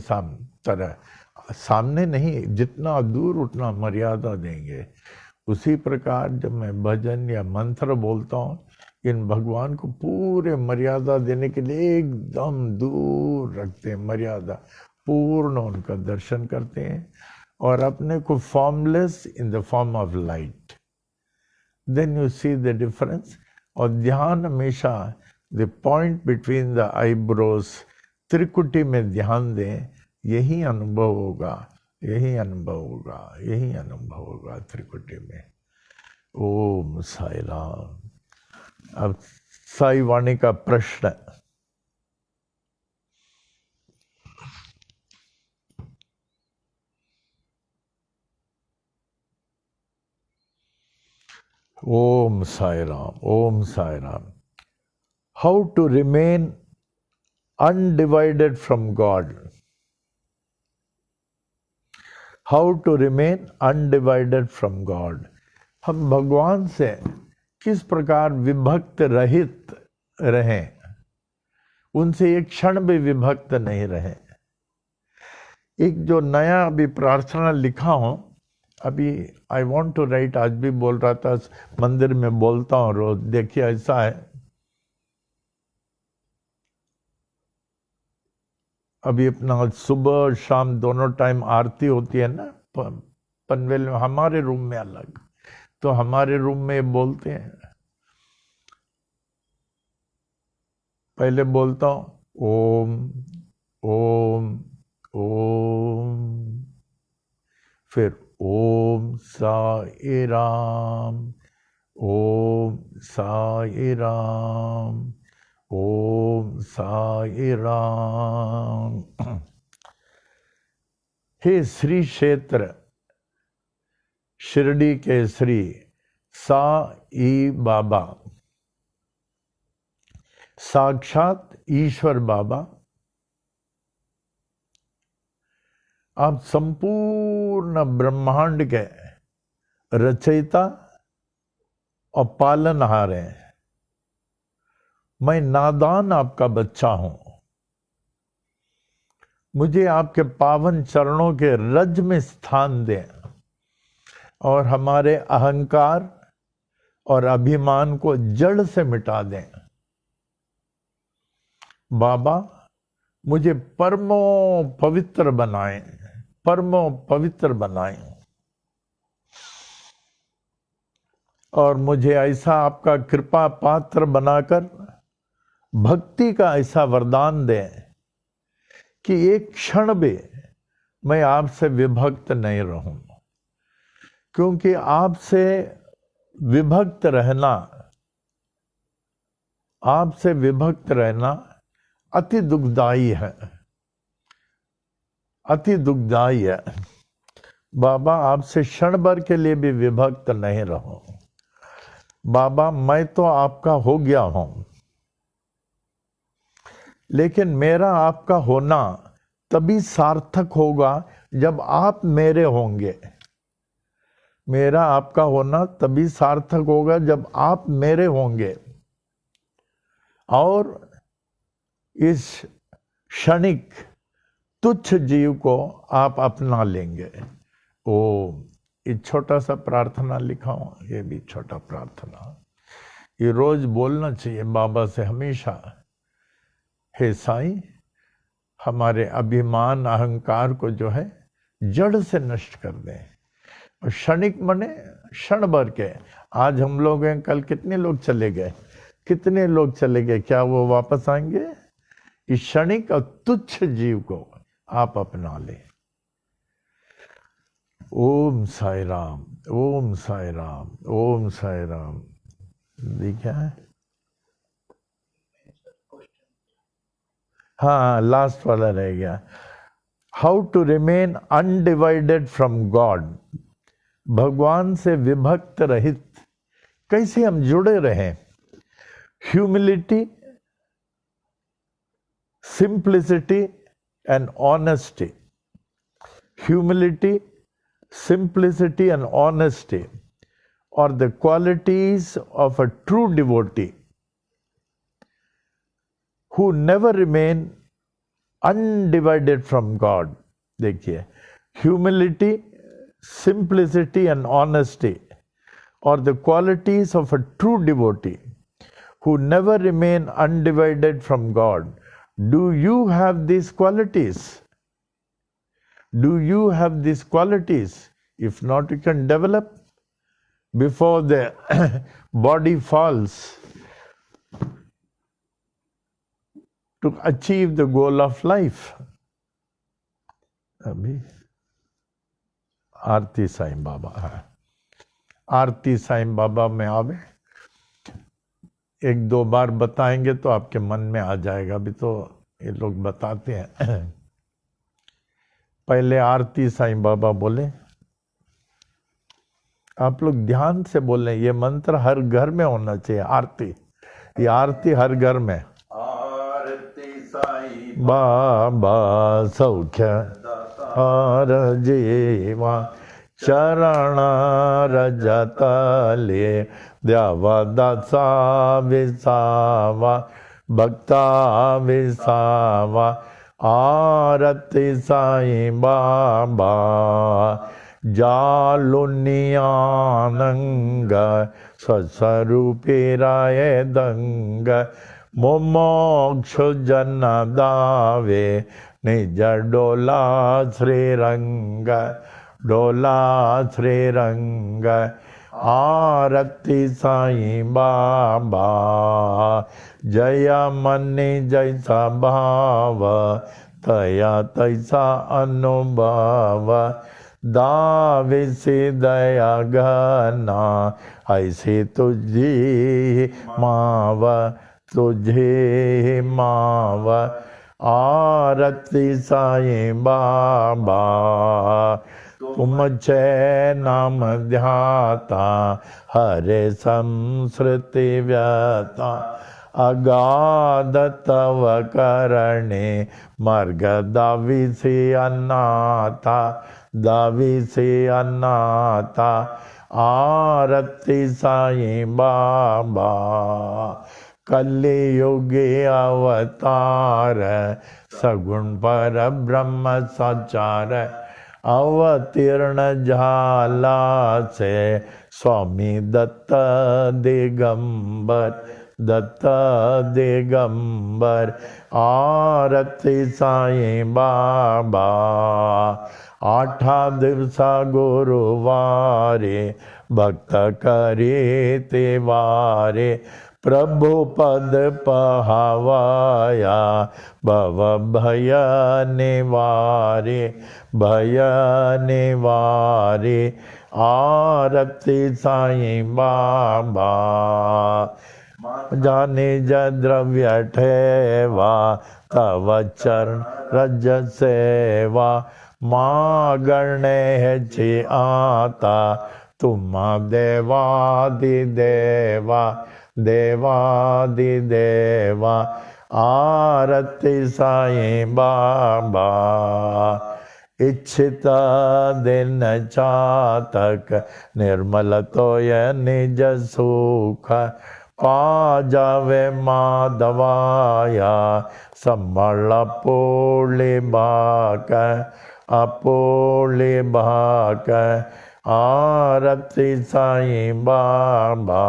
तरह, सामने नहीं, जितना दूर उतना मर्यादा देंगे। उसी प्रकार जब मैं भजन या मंत्र बोलता हूँ, इन भगवान को पूरे मर्यादा देने के लिए एकदम दूर रखते हैं, मर्यादा पूर्ण उनका दर्शन करते हैं, और अपने को formless in the form of light. Then you see the difference. और ध्यान हमेशा the point between the eyebrows, त्रिकुटी में ध्यान दें, यही अनुभव होगा, यही अनुभव होगा, यही अनुभव होगा त्रिकुटी में। ओम साई राम। अब साई वाणी का प्रश्न। ओम साई राम, ओम Sai Ram. How to remain undivided from God? How to remain undivided from God? हम भगवान से किस प्रकार विभक्त रहित रहें, उनसे एक क्षण भी विभक्त नहीं रहे। एक जो नया अभी प्रार्थना लिखा हूं, अभी आई वॉन्ट टू राइट, आज भी बोल रहा था, मंदिर में बोलता हूं रोज। देखिए ऐसा है, अभी अपना सुबह शाम दोनों टाइम आरती होती है ना पनवेल में, हमारे रूम में अलग, तो हमारे रूम में बोलते हैं, पहले बोलता हूं ओम ओम ओम, फिर ओम साई राम, ओम साई राम, ओम साई राम। हे श्री क्षेत्र शिरडी के श्री साई बाबा, साक्षात ईश्वर बाबा, आप संपूर्ण ब्रह्मांड के रचयिता और पालनहार हैं। मैं नादान आपका बच्चा हूं, मुझे आपके पावन चरणों के रज में स्थान दें और हमारे अहंकार और अभिमान को जड़ से मिटा दें। बाबा मुझे परमो पवित्र बनाएं, परमो पवित्र बनाएं, और मुझे ऐसा आपका कृपा पात्र बनाकर भक्ति का ऐसा वरदान दें कि एक क्षण भी मैं आपसे विभक्त नहीं रहूं, क्योंकि आपसे विभक्त रहना अति दुखदाई है, अति दुखदाई है। बाबा आपसे क्षण भर के लिए भी विभक्त नहीं रहूं। बाबा मैं तो आपका हो गया हूं, लेकिन मेरा आपका होना तभी सार्थक होगा जब आप मेरे होंगे। मेरा आपका होना तभी सार्थक होगा जब आप मेरे होंगे, और इस क्षणिक तुच्छ जीव को आप अपना लेंगे। ओम। ये छोटा सा प्रार्थना लिखा हूं, ये भी छोटा प्रार्थना, ये रोज बोलना चाहिए बाबा से हमेशा। हे साईं, हमारे अभिमान अहंकार को जो है जड़ से नष्ट कर दें। और क्षणिक मने क्षण भर के, आज हम लोग हैं, कल कितने लोग चले गए, कितने लोग चले गए, क्या वो वापस आएंगे? इस क्षणिक और तुच्छ जीव को आप अपना लें। ओम साई राम, ओम साई राम, ओम साई राम। क्या है? हाँ, लास्ट वाला रह गया। How to remain undivided from God. भगवान से विभक्त रहित कैसे हम जुड़े रहें? Humility, simplicity and honesty. Humility, simplicity and honesty are the qualities of a true devotee who never remain undivided from God. देखिए, humility, simplicity and honesty are the qualities of a true devotee who never remain undivided from God. Do you have these qualities? Do you have these qualities? If not, you can develop before the body falls to achieve the goal of life. अभी आरती साईं बाबा है, आरती साईं बाबा में आवे, एक दो बार बताएंगे तो आपके मन में आ जाएगा। अभी तो ये लोग बताते हैं। पहले आरती साईं बाबा बोले, आप लोग ध्यान से बोलें, ये मंत्र हर घर में होना चाहिए। आरती, ये आरती हर घर में। आरती साईं बाबा सौख्य हर जीवा चरण रजतले द्यावा दासा विसावा भक्ता विसावा। आरती साईं बाबा जालुनियानंग स्वस्वरूपी राय दंग मोमोक्ष जन दावे निज डोला श्रीरंग डोला श्रीरंग। आरती साईं बाबा जय मनि जैसा भाव तया तैसा अनुभव। दावे से दया घना ऐसे तुझे माव तुझे माव। आरती साईं बाबा तुम जय नाम ध्याता हरे संस्कृति व्यता। अगाध तव करणे मर्ग दावी से अनाथा दावी से अनाथा। आरती साईं बाबा कलियुगे अवतार सगुण पर ब्रह्म सचार। अवतीर्ण झाला से स्वामी दत्त दिगंबर दत्त दिगंबर। आरती साईं बाबा आठा दिवसा गुरुवारे भक्त करे ते वारे। प्रभु पद पहावाया भव भय निवारे भय निवारे आरती साईं बाबा जाने द्रव्य ठेवा तव चरण रज सेवा माँ गणे छि आता तुम देवादि देवा देवादि देवा आरती साईं बाबा इच्छित दिन चातक निर्मल तोय निज सुख पा जावे माधवाया संभल पोली बाक अपोली बाक आरती साईं बाबा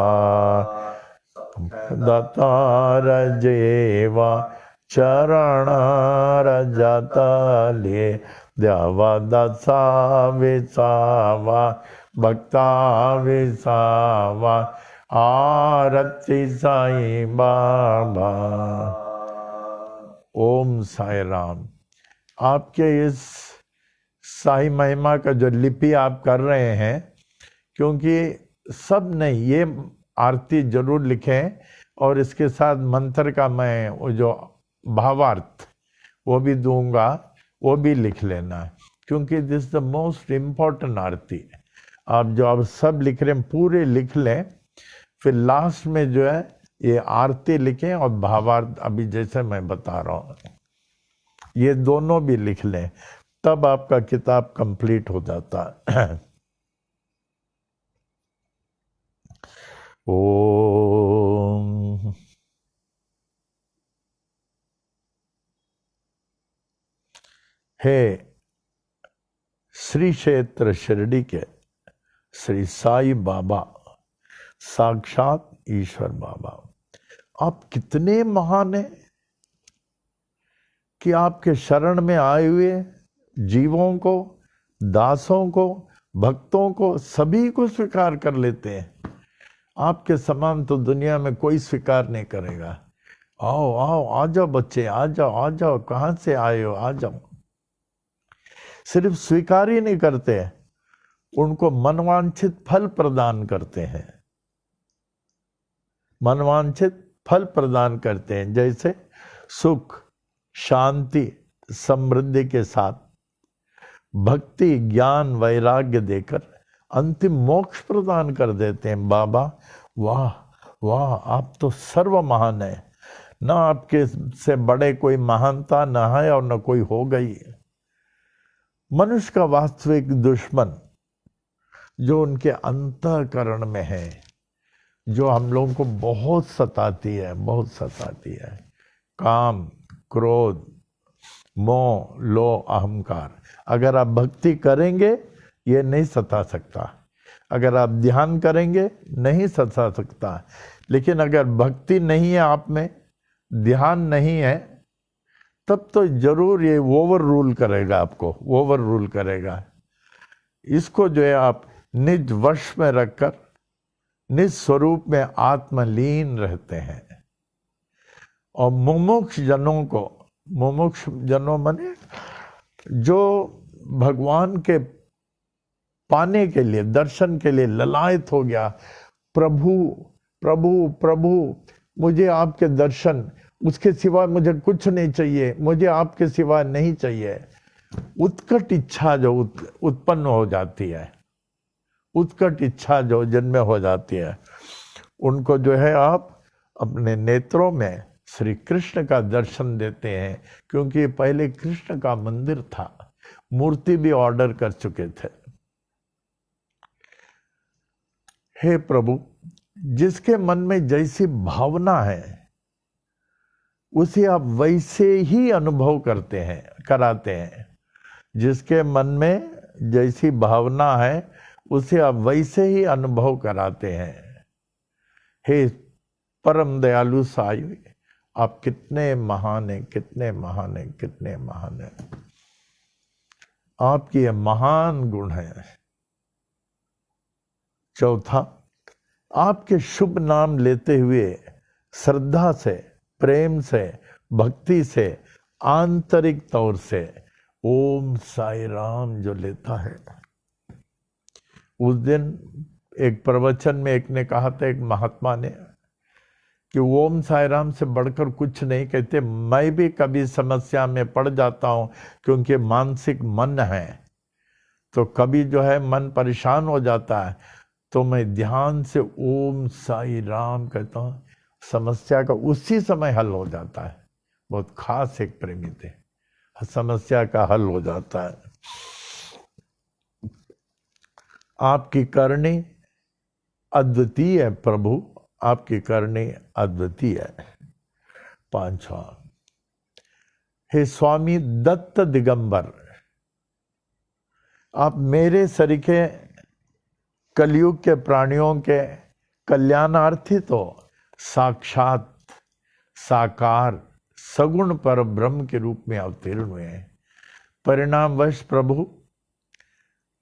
दातार जेवा चरण रजतले देवा दशा विसावा भक्ता विसावा आरती साईं बाबा। ओम साई राम। आपके इस साई महिमा का जो लिपि आप कर रहे हैं, क्योंकि सब ने ये आरती जरूर लिखें और इसके साथ मंत्र का मैं वो जो भावार्थ वो भी दूंगा, वो भी लिख लेना, क्योंकि this is the most important aarti. आप जो आप सब लिख रहे हैं पूरे लिख लें, फिर लास्ट में जो है ये आरती लिखें और भावार्थ अभी जैसे मैं बता रहा हूँ ये दोनों भी लिख लें, तब आपका किताब कंप्लीट हो जाता है। ओम हे श्री क्षेत्र शिरडी के श्री साई बाबा, साक्षात ईश्वर बाबा, आप कितने महान हैं कि आपके शरण में आए हुए जीवों को, दासों को, भक्तों को, सभी को स्वीकार कर लेते हैं। आपके समान तो दुनिया में कोई स्वीकार नहीं करेगा। आओ आओ, आ जाओ बच्चे, आ जाओ आ जाओ, कहाँ से आए हो, आ जाओ। सिर्फ स्वीकार ही नहीं करते, उनको मनवांछित फल प्रदान करते हैं, मनवांछित फल प्रदान करते हैं, जैसे सुख, शांति, समृद्धि के साथ भक्ति, ज्ञान, वैराग्य देकर अंतिम मोक्ष प्रदान कर देते हैं। बाबा वाह वाह, आप तो सर्व महान है, ना आपके से बड़े कोई महानता न है और न कोई हो गई। मनुष्य का वास्तविक दुश्मन जो उनके अंतःकरण में है, जो हम लोगों को बहुत सताती है, बहुत सताती है, काम, क्रोध, मोह, लोभ, अहंकार। अगर आप भक्ति करेंगे ये नहीं सता सकता, अगर आप ध्यान करेंगे नहीं सता सकता। लेकिन अगर भक्ति नहीं है आप में, ध्यान नहीं है, तब तो जरूर ये ओवर रूल करेगा, आपको ओवर रूल करेगा। इसको जो है आप निज वश में रखकर निज स्वरूप में आत्मलीन रहते हैं। और मुमुक्ष जनों को, मुमुक्ष जनों माने जो भगवान के पाने के लिए, दर्शन के लिए ललायत हो गया, प्रभु प्रभु प्रभु, मुझे आपके दर्शन, उसके सिवा मुझे कुछ नहीं चाहिए, मुझे आपके सिवा नहीं चाहिए। उत्कट इच्छा जो उत्पन्न हो जाती है, उत्कट इच्छा जो जिनमें हो जाती है, उनको जो है आप अपने नेत्रों में श्री कृष्ण का दर्शन देते हैं, क्योंकि पहले कृष्ण का मंदिर था, मूर्ति भी ऑर्डर कर चुके थे। हे प्रभु, जिसके मन में जैसी भावना है उसे आप वैसे ही अनुभव करते हैं, कराते हैं। जिसके मन में जैसी भावना है उसे आप वैसे ही अनुभव कराते हैं। हे परम दयालु साई, आप कितने महान हैं, कितने महान हैं, कितने महान हैं। आपकी ये महान गुण है। चौथा, आपके शुभ नाम लेते हुए श्रद्धा से, प्रेम से, भक्ति से, आंतरिक तौर से ओम साई राम जो लेता है। उस दिन एक प्रवचन में एक ने कहा था, एक महात्मा ने, कि ओम साई राम से बढ़कर कुछ नहीं कहते। मैं भी कभी समस्या में पड़ जाता हूं, क्योंकि मानसिक मन है, तो कभी जो है मन परेशान हो जाता है, तो मैं ध्यान से ओम साई राम कहता हूं, समस्या का उसी समय हल हो जाता है। बहुत खास एक प्रेमी थे, समस्या का हल हो जाता है। आपकी करनी अद्वितीय है प्रभु, आपकी करनी अद्वितीय है। पांचवा, हे स्वामी दत्त दिगंबर, आप मेरे सरीखे कलयुग के प्राणियों के कल्याणार्थी तो साक्षात साकार सगुण पर ब्रह्म के रूप में अवतीर्ण हुए हैं। परिणामवश प्रभु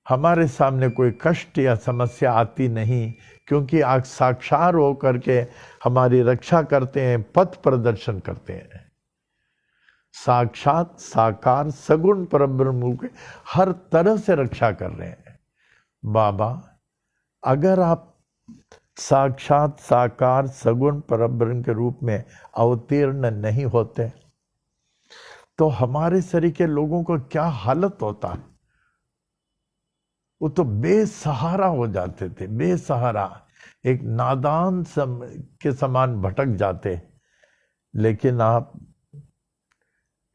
हमारे सामने कोई कष्ट या समस्या आती नहीं, क्योंकि आप साक्षात होकर के हमारी रक्षा करते हैं, पथ प्रदर्शन करते हैं। साक्षात साकार सगुण परब्रह्म के हर तरह से रक्षा कर रहे हैं। बाबा, अगर आप साक्षात साकार सगुण परब्रह्म के रूप में अवतीर्ण नहीं होते तो हमारे शरीर के लोगों को क्या हालत होता है। वो तो बेसहारा हो जाते थे, बेसहारा, एक नादान के समान भटक जाते। लेकिन आप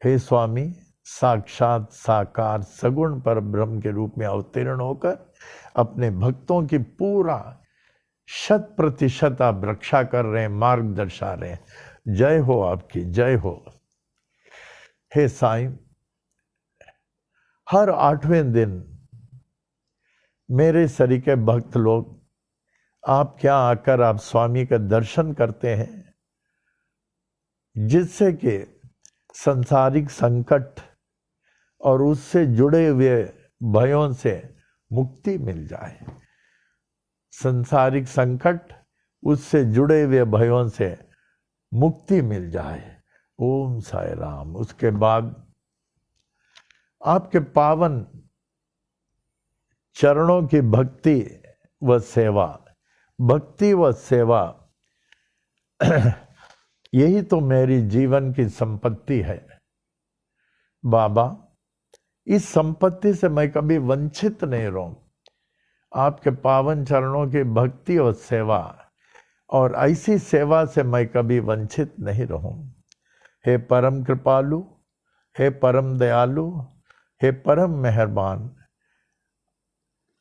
हे स्वामी साक्षात साकार सगुण पर ब्रह्म के रूप में अवतीर्ण होकर अपने भक्तों की पूरा 100% आप रक्षा कर रहे हैं, मार्ग दर्शा रहे हैं। जय हो आपकी, जय हो। हे साईं, हर 8वें दिन मेरे सरीके भक्त लोग आप क्या आकर आप स्वामी का दर्शन करते हैं, जिससे कि संसारिक संकट और उससे जुड़े हुए भयों से मुक्ति मिल जाए। संसारिक संकट, उससे जुड़े हुए भयों से मुक्ति मिल जाए। ओम साई राम। उसके बाद आपके पावन चरणों की भक्ति व सेवा, भक्ति व सेवा यही तो मेरी जीवन की संपत्ति है। बाबा, इस संपत्ति से मैं कभी वंचित नहीं रहूं। आपके पावन चरणों की भक्ति और सेवा, और ऐसी सेवा से मैं कभी वंचित नहीं रहूं। हे परम कृपालु, हे परम दयालु, हे परम मेहरबान,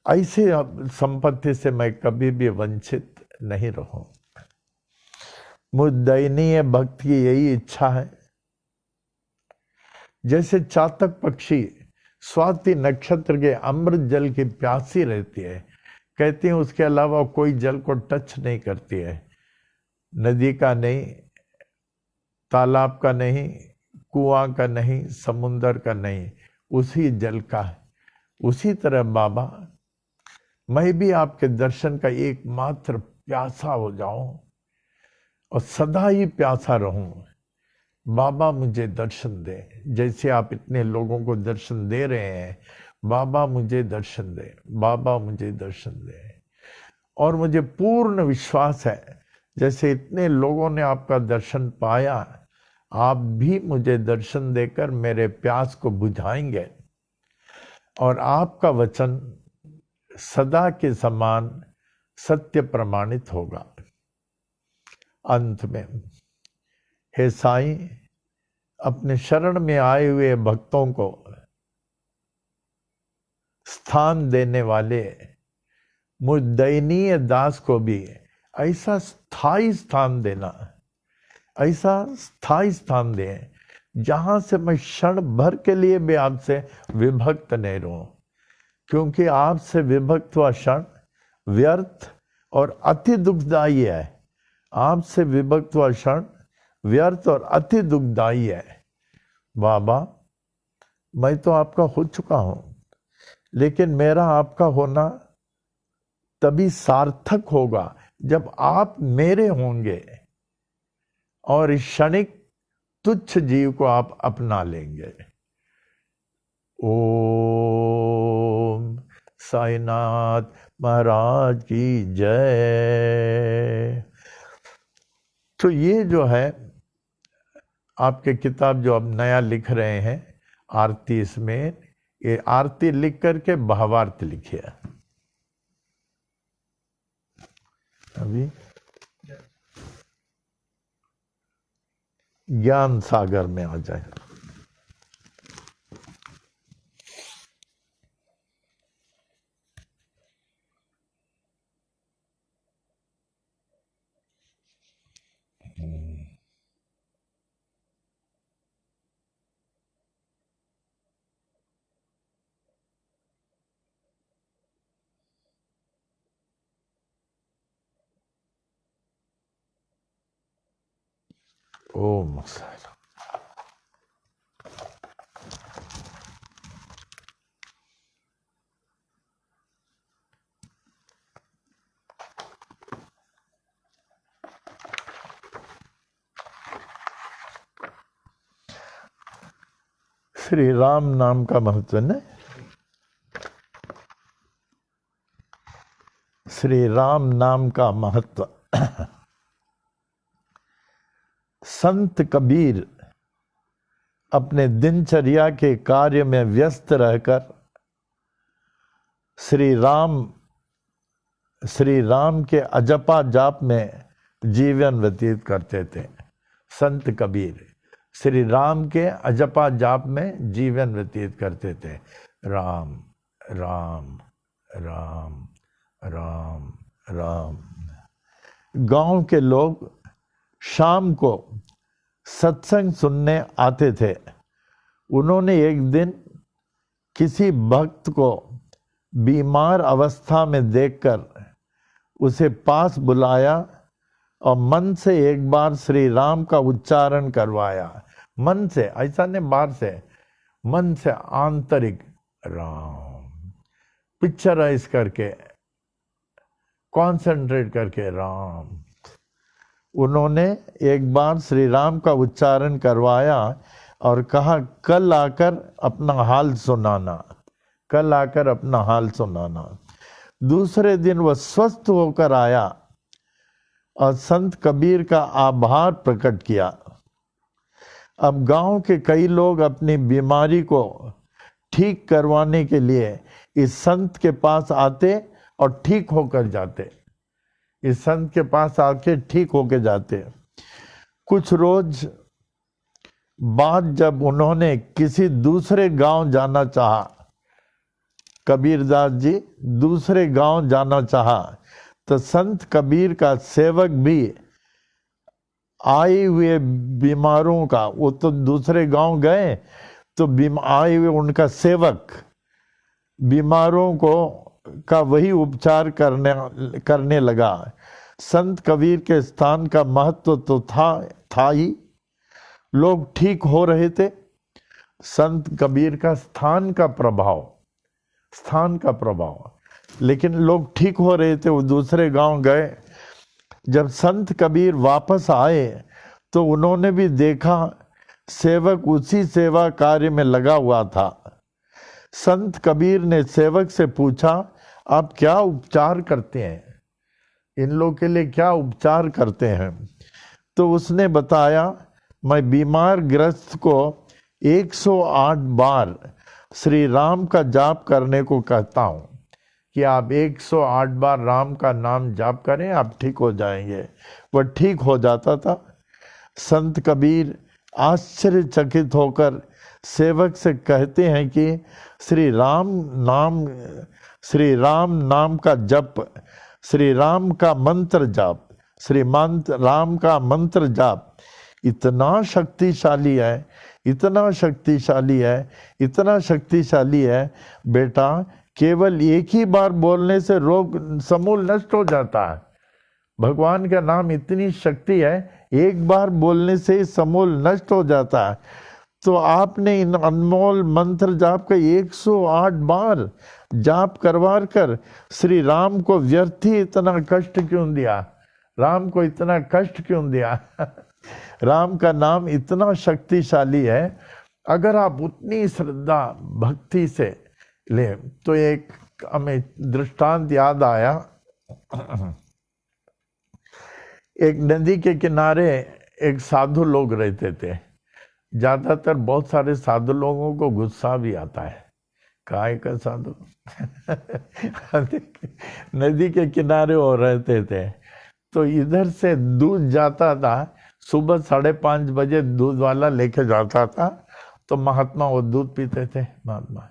ऐसी संपत्ति से मैं कभी भी वंचित नहीं रहूं। मुझ दयनीय भक्त की यही इच्छा है। जैसे चातक पक्षी स्वाति नक्षत्र के अमृत जल की प्यासी रहती है, कहती है उसके अलावा कोई जल को टच नहीं करती है, नदी का नहीं, तालाब का नहीं, कुआं का नहीं, समुंदर का नहीं, उसी जल का है। उसी तरह बाबा, मैं भी आपके दर्शन का एकमात्र प्यासा हो जाऊं और सदा ही प्यासा रहूं। बाबा मुझे दर्शन दे, जैसे आप इतने लोगों को दर्शन दे रहे हैं। बाबा मुझे दर्शन दे, बाबा मुझे दर्शन दे। और मुझे पूर्ण विश्वास है, जैसे इतने लोगों ने आपका दर्शन पाया, आप भी मुझे दर्शन देकर मेरे प्यास को बुझाएंगे और आपका वचन सदा के समान सत्य प्रमाणित होगा। अंत में, हे साईं, अपने शरण में आए हुए भक्तों को स्थान देने वाले मुझ दयनीय दास को भी ऐसा स्थायी स्थान देना, ऐसा स्थायी स्थान दे जहां से मैं क्षण भर के लिए भी आपसे विभक्त नहीं रहूं, क्योंकि आपसे विभक्त हुआ क्षण व्यर्थ और अति दुखदायी है। आपसे विभक्त हुआ क्षण व्यर्थ और अति दुखदायी है। बाबा, मैं तो आपका हो चुका हूं, लेकिन मेरा आपका होना तभी सार्थक होगा जब आप मेरे होंगे। और इस क्षणिक तुच्छ जीव को आप अपना लेंगे। ओम साईनाथ महाराज की जय। तो ये जो है आपके किताब जो अब नया लिख रहे हैं आरती, इसमें ये आरती लिख करके भावार्थ लिखिए। अभी ज्ञान सागर में आ जाए। ओम साईं। श्री राम नाम का महत्व न, श्री राम नाम का महत्व। संत कबीर अपने दिनचर्या के कार्य में व्यस्त रहकर श्री राम के अजपा जाप में जीवन व्यतीत करते थे। संत कबीर श्री राम के अजपा जाप में जीवन व्यतीत करते थे। राम राम राम राम राम। गांव के लोग शाम को सत्संग सुनने आते थे। उन्होंने एक दिन किसी भक्त को बीमार अवस्था में देखकर उसे पास बुलाया और मन से एक बार श्री राम का उच्चारण करवाया। मन से, ऐसा नहीं बाहर से, मन से आंतरिक राम, पिक्चराइज करके, कंसंट्रेट करके राम। उन्होंने एक बार श्री राम का उच्चारण करवाया और कहा कल आकर अपना हाल सुनाना, कल आकर अपना हाल सुनाना। दूसरे दिन वह स्वस्थ होकर आया और संत कबीर का आभार प्रकट किया। अब गांव के कई लोग अपनी बीमारी को ठीक करवाने के लिए इस संत के पास आते और ठीक होकर जाते। इस संत के पास आके ठीक होके जाते। कुछ रोज बाद जब उन्होंने किसी दूसरे गांव जाना चाहा, कबीरदास जी दूसरे गांव जाना चाहा, तो संत कबीर का सेवक भी आए हुए बीमारों का, वो तो दूसरे गांव गए तो आए हुए उनका सेवक बीमारों को का वही उपचार करने लगा। संत कबीर के स्थान का महत्व तो था ही, लोग ठीक हो रहे थे। संत कबीर का स्थान का प्रभाव, लेकिन लोग ठीक हो रहे थे। वो दूसरे गांव गए। जब संत कबीर वापस आए तो उन्होंने भी देखा सेवक उसी सेवा कार्य में लगा हुआ था। संत कबीर ने सेवक से पूछा, आप क्या उपचार करते हैं? इन लोगों के लिए क्या उपचार करते हैं? तो उसने बताया, मैं बीमार ग्रस्त को 108 बार श्री राम का जाप करने को कहता हूँ कि आप 108 बार राम का नाम जाप करें, आप ठीक हो जाएंगे। वह ठीक हो जाता था। संत कबीर आश्चर्यचकित होकर सेवक से कहते हैं कि श्री राम नाम का जप, श्री राम का मंत्र जाप, राम का मंत्र जाप इतना शक्तिशाली है, इतना शक्तिशाली है, इतना शक्तिशाली है बेटा, केवल एक ही बार बोलने से रोग समूल नष्ट हो जाता है। भगवान का नाम इतनी शक्ति है, एक बार बोलने से समूल नष्ट हो जाता है। तो आपने इन अनमोल मंत्र जाप का 108 बार जाप करवा कर श्री राम को व्यर्थ ही इतना कष्ट क्यों दिया? राम को इतना कष्ट क्यों दिया? राम का नाम इतना शक्तिशाली है, अगर आप उतनी श्रद्धा भक्ति से ले तो एक हमें दृष्टांत याद आया। एक नदी के किनारे एक साधु लोग रहते थे। ज्यादातर बहुत सारे साधु लोगों को गुस्सा भी आता है, काय का साधु नदी के किनारे वो रहते थे। तो इधर से दूध जाता था, सुबह 5:30 बजे दूध वाला लेके जाता था, तो महात्मा वो दूध पीते थे। महात्मा,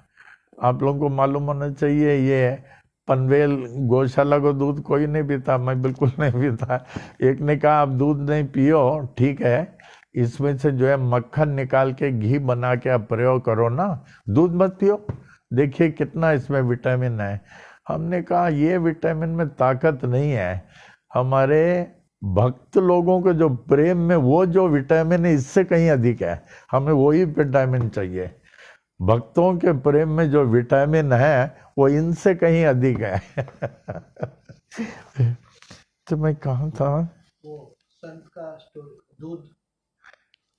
आप लोगों को मालूम होना चाहिए, ये पनवेल गौशाला को दूध कोई नहीं पीता, मैं बिल्कुल नहीं पीता। एक ने कहा आप दूध नहीं पियो, ठीक है, इसमें से जो है मक्खन निकाल के घी बना के आप प्रयोग करो ना, दूध मत पियो, देखिए कितना इसमें विटामिन है। हमने कहा ये विटामिन में ताकत नहीं है, हमारे भक्त लोगों के जो प्रेम में वो जो विटामिन है इससे कहीं अधिक है, हमें वही विटामिन चाहिए। भक्तों के प्रेम में जो विटामिन है वो इनसे कहीं अधिक है। तो मैं कहाँ था, वो संत का दूध,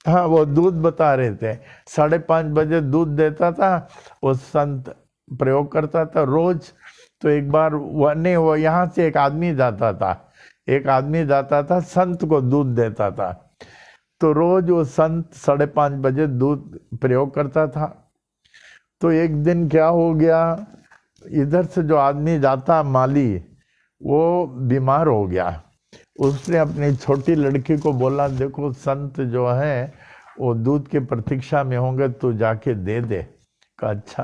हाँ वो दूध बता रहे थे। 5:30 बजे दूध देता था वो संत, प्रयोग करता था रोज। तो एक बार वो यहाँ से एक आदमी जाता था संत को दूध देता था। तो रोज वो संत 5:30 बजे दूध प्रयोग करता था। तो एक दिन क्या हो गया, इधर से जो आदमी जाता माली, वो बीमार हो गया। उसने अपनी छोटी लड़की को बोला, देखो संत जो है वो दूध की प्रतीक्षा में होंगे, तो जाके दे दे। कहा अच्छा।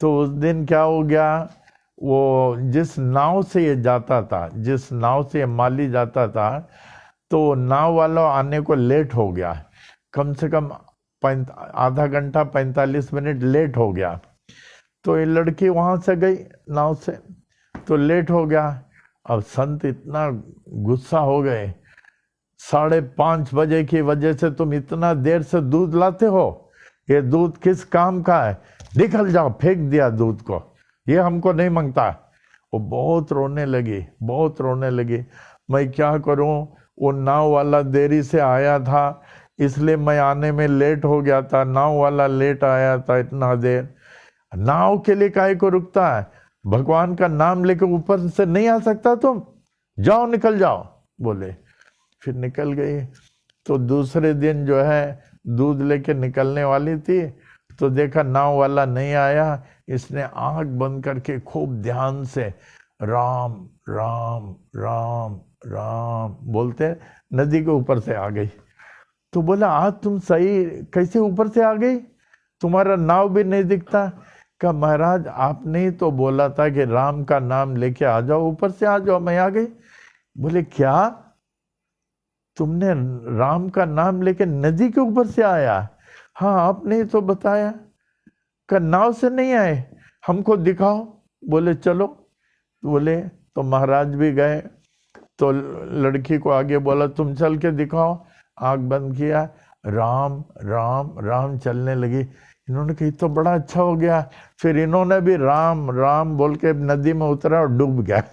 तो उस दिन क्या हो गया, वो जिस नाव से ये जाता था, जिस नाव से ये माली जाता था, तो नाव वाला आने को लेट हो गया, कम से कम आधा घंटा 45 मिनट लेट हो गया। तो ये लड़की वहां से गई नाव से, तो लेट हो गया। अब संत इतना गुस्सा हो गए, 5:30 बजे की वजह से तुम इतना देर से दूध लाते हो, ये दूध किस काम का है, निकल जाओ, फेंक दिया दूध को, ये हमको नहीं मांगता। वो बहुत रोने लगी। मैं क्या करूं, वो नाव वाला देरी से आया था, इसलिए मैं आने में लेट हो गया था, नाव वाला लेट आया था इतना देर। नाव के लिए काहे को रुकता है, भगवान का नाम लेकर ऊपर से नहीं आ सकता तुम, जाओ निकल जाओ बोले। फिर निकल गई। तो दूसरे दिन जो है दूध लेके निकलने वाली थी, तो देखा नाव वाला नहीं आया। इसने आंख बंद करके खूब ध्यान से राम राम राम राम बोलते नदी के ऊपर से आ गई। तो बोला आज तुम सही कैसे ऊपर से आ गई, तुम्हारा नाव भी नहीं दिखता। कहा महाराज आपने ही तो बोला था कि राम का नाम लेके आ जाओ, ऊपर से आ जाओ, मैं आ गई। बोले क्या तुमने राम का नाम लेके नदी के ऊपर से आया? हाँ आपने ही तो बताया। कहा नाव से नहीं आए, हमको दिखाओ। बोले चलो। बोले तो महाराज भी गए, तो लड़की को आगे बोला तुम चल के दिखाओ। आंख बंद किया, राम राम राम चलने लगी। इन्होंने कही तो बड़ा अच्छा हो गया। फिर इन्होंने भी राम राम बोल के नदी में उतरा और डूब गया।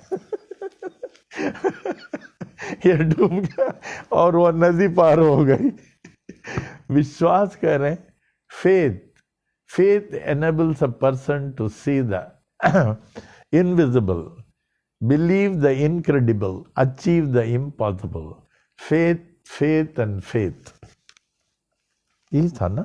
ये डूब गया और वो नदी पार हो गई। विश्वास करें, faith enables a person to see the invisible, believe the incredible, achieve the impossible. faith and faith, यही था ना।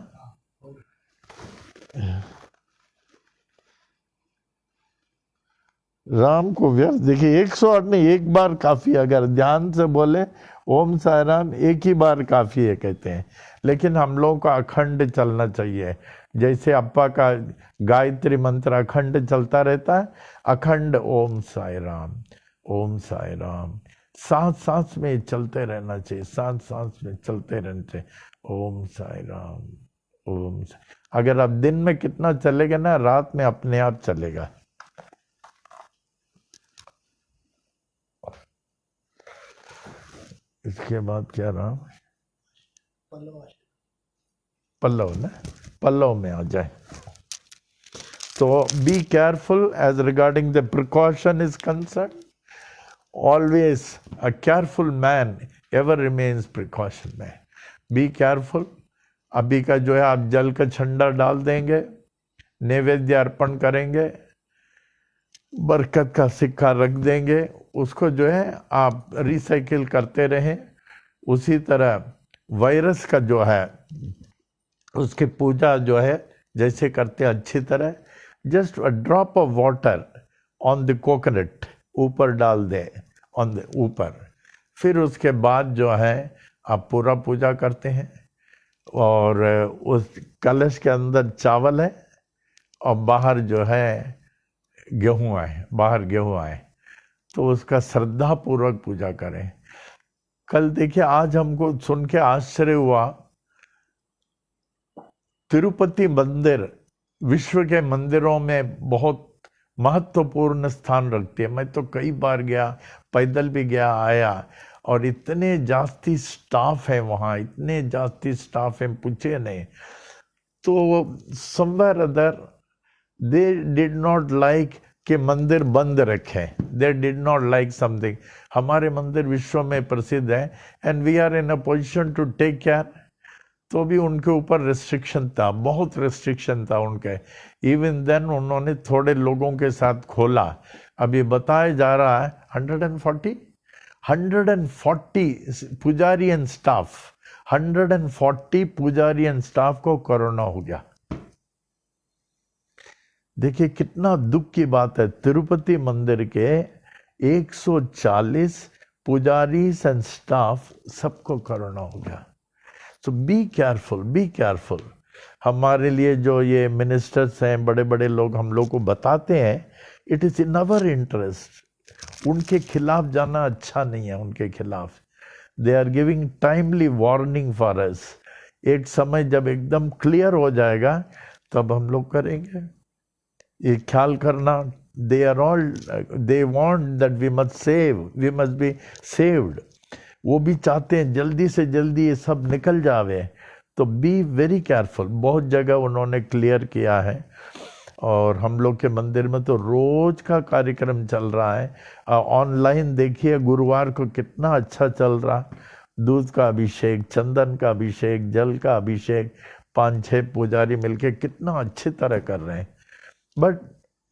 राम को व्यर्थ देखिए 108 नहीं, एक बार काफी, अगर ध्यान से बोले ओम साई राम एक ही बार काफी है कहते हैं। लेकिन हम लोगों को अखंड चलना चाहिए, जैसे अप्पा का गायत्री मंत्र अखंड चलता रहता है, अखंड ओम साई राम, ओम साई राम, सांस सांस में चलते रहना चाहिए, सांस सांस में चलते रहना चाहिए, ओम साई राम, ओम साई। अगर आप दिन में कितना चलेगा ना, रात में अपने आप चलेगा। इसके बाद क्या रहा, पल्लव ना, पल्लव में आ जाए। तो be careful as regarding the precaution is concern. Always a careful man ever remains precaution में। Be careful. अभी का जो है आप जल का छंडा डाल देंगे, नैवेद्य अर्पण करेंगे, बरकत का सिक्का रख देंगे, उसको जो है आप रिसाइकिल करते रहें। उसी तरह वायरस का जो है उसकी पूजा जो है जैसे करते हैं अच्छी तरह, just a drop of water on the coconut ऊपर डाल दें, ऑन द ऊपर। फिर उसके बाद जो है आप पूरा पूजा करते हैं, और उस कलश के अंदर चावल है और बाहर जो है गेहूँ आए, बाहर गेहूँ आए, तो उसका श्रद्धा पूर्वक पूजा करें। कल देखिए, आज हमको सुन के आश्चर्य हुआ, तिरुपति मंदिर विश्व के मंदिरों में बहुत महत्वपूर्ण स्थान रखती है। मैं तो कई बार गया, पैदल भी गया आया, और इतने जास्ती स्टाफ है वहाँ, इतने जास्ती स्टाफ है, पूछे नहीं। तो somewhere other they did not like कि मंदिर बंद रखें, they did not like something. हमारे मंदिर विश्व में प्रसिद्ध है, and we are in a position to take care. तो भी उनके ऊपर रेस्ट्रिक्शन था, बहुत रेस्ट्रिक्शन था उनके। इवन देन उन्होंने थोड़े लोगों के साथ खोला। अभी बताया जा रहा है 140 पुजारी एंड स्टाफ, 140 पुजारी एंड स्टाफ को कोरोना हो गया। देखिए कितना दुख की बात है, तिरुपति मंदिर के 140 पुजारी एंड स्टाफ सबको कोरोना हो गया। सो बी केयरफुल, बी केयरफुल। हमारे लिए जो ये मिनिस्टर्स हैं, बड़े बड़े लोग हम लोग को बताते हैं, it is in our interest. उनके खिलाफ जाना अच्छा नहीं है, उनके खिलाफ। They are giving timely warning for us. एक समय जब एकदम क्लियर हो जाएगा तब हम लोग करेंगे। ये ख्याल करना, they are all, they want that we must save, we must be saved. वो भी चाहते हैं जल्दी से जल्दी ये सब निकल जावे। तो बी वेरी केयरफुल। बहुत जगह उन्होंने क्लियर किया है, और हम लोग के मंदिर में तो रोज का कार्यक्रम चल रहा है। ऑनलाइन देखिए गुरुवार को कितना अच्छा चल रहा, दूध का अभिषेक, चंदन का अभिषेक, जल का अभिषेक, 5-6 पुजारी मिलके कितना अच्छी तरह कर रहे हैं। But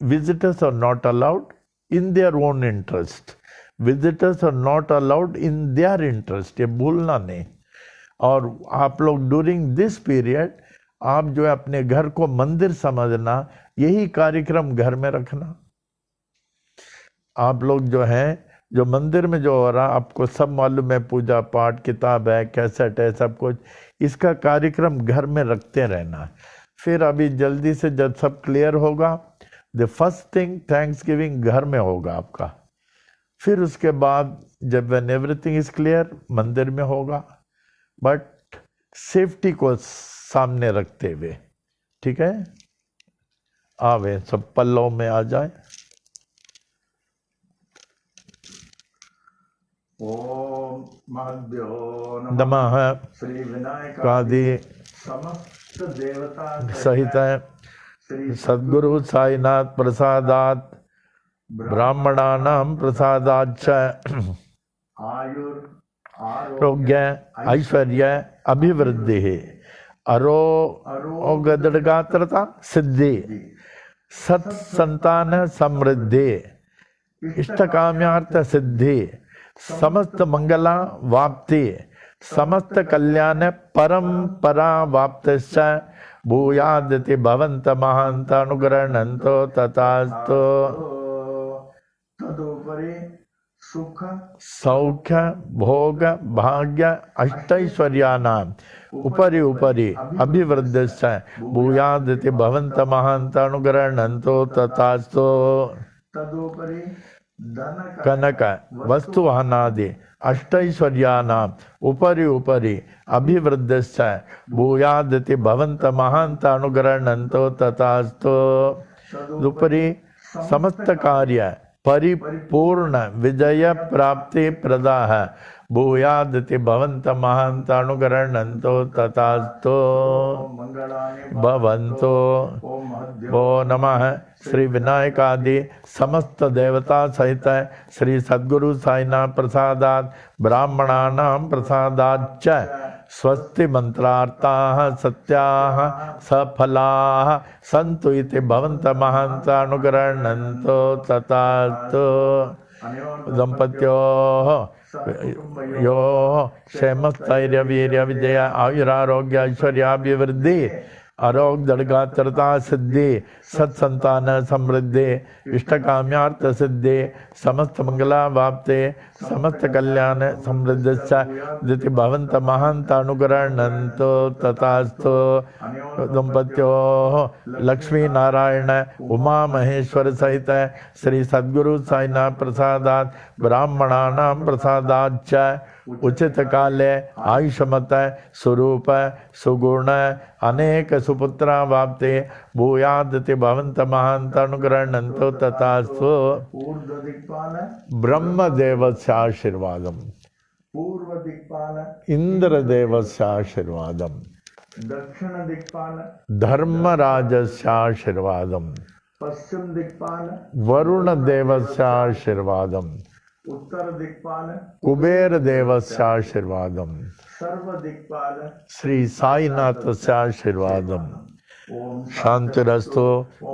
visitors are not allowed in their own interest, visitors are not allowed in their interest, ये भूलना नहीं। और आप लोग ड्यूरिंग दिस पीरियड आप जो है अपने घर को मंदिर समझना, यही कार्यक्रम घर में रखना। आप लोग जो हैं, जो मंदिर में जो हो रहा आपको सब मालूम है, पूजा पाठ, किताब है, कैसेट है, सब कुछ, इसका कार्यक्रम घर में रखते रहना। फिर अभी जल्दी से जब सब क्लियर होगा, the first thing thanks giving घर में होगा आपका। फिर उसके बाद जब व्हेन एवरीथिंग इज क्लियर मंदिर में होगा, बट सेफ्टी को सामने रखते हुए, ठीक है। आवे सब पल्लव में आ जाए। ओम महद्यो नमः श्री विनायक कादि समस्त देवता सहित श्री सद्गुरु साईनाथ प्रसादात ब्राह्मणानां प्रसादाच्च आयुर आरोग्य ऐश्वर्य अभिवृद्धि अरोगदगात्रता सिद्धि सत्संतान समृद्धि इष्टकाम्यार्थ सिद्धि समस्त मंगला वाप्ति समस्त कल्याण परंपरा वाप्तश्च भूयादति भवन्त महान्त अनुग्रहणन्तो तथास्तु। तदुपरि सुख सौख्य भोग भाग्य अष्टैश्वर्यानाम् उपरि उपरि अभिवृद्धिश्च भूयादिति भवन्त महान्त अनुग्रहणन्तो तथास्तु। तदुपरि कनक वस्तुवाहनादि अष्टैश्वर्यानाम् उपरि उपरि अभिवृद्धिश्च भूयादिति भवन्त महान्त अनुग्रहणन्तो तथास्तु। तदुपरि समस्त कार्य परिपूर्ण विजय प्राप्ति प्रदाह भूयादति भवन्त महान्तानुकरणन्तो तथास्तु भवन्तो। वो नमः श्री विनायकादि समस्त देवता सहित श्री सद्गुरु साईनाथ प्रसादात् ब्राह्मणानां प्रसादाच्च स्वस्ति मंत्रार्थाः सत्याः सफलाः सन्तु इति भवन्त महान्तानुकरणन्तो तथास्तु। दंपत्योः योः क्षेमस्थैर्य वीर्य विजय आयुरारोग्य ऐश्वर्याभिवृद्धि आरोग्य दृढ़गात्रता सिद्धि सत्संतान समृद्धि इष्टकाम्यार्थ सिद्धि समस्त मंगला वाप्ते समस्त कल्याण समृद्धिश्च दिति भवन्त महान्तानुकरणन्तो तथास्तु। दंपत्योः लक्ष्मी नारायण उमा महेश्वर सहित श्री सद्गुरु साईनाथ प्रसादात् ब्राह्मणानां प्रसादाच्च उचित काले आयुष्मत स्वरूप सुगुण अनेक सुपुत्रा वाप्ते भूयादति भवन्त महान्तानुकरणन्तो तथास्तु। पूर्व दिक्पाल ब्रह्मदेवस्य आशीर्वादम् पूर्व दिक्पाल इंद्रदेवस्य आशीर्वादम् दक्षिण दिक्पाल धर्मराजस्य आशीर्वादम् पश्चिम दिक्पाल वरुणदेवस्य आशीर्वादम् उत्तर दिक्पाल कुबेर देवस्य आशीर्वादम् सर्व दिक्पाल श्री साईनाथस्य आशीर्वादम्। शांतिरस्तु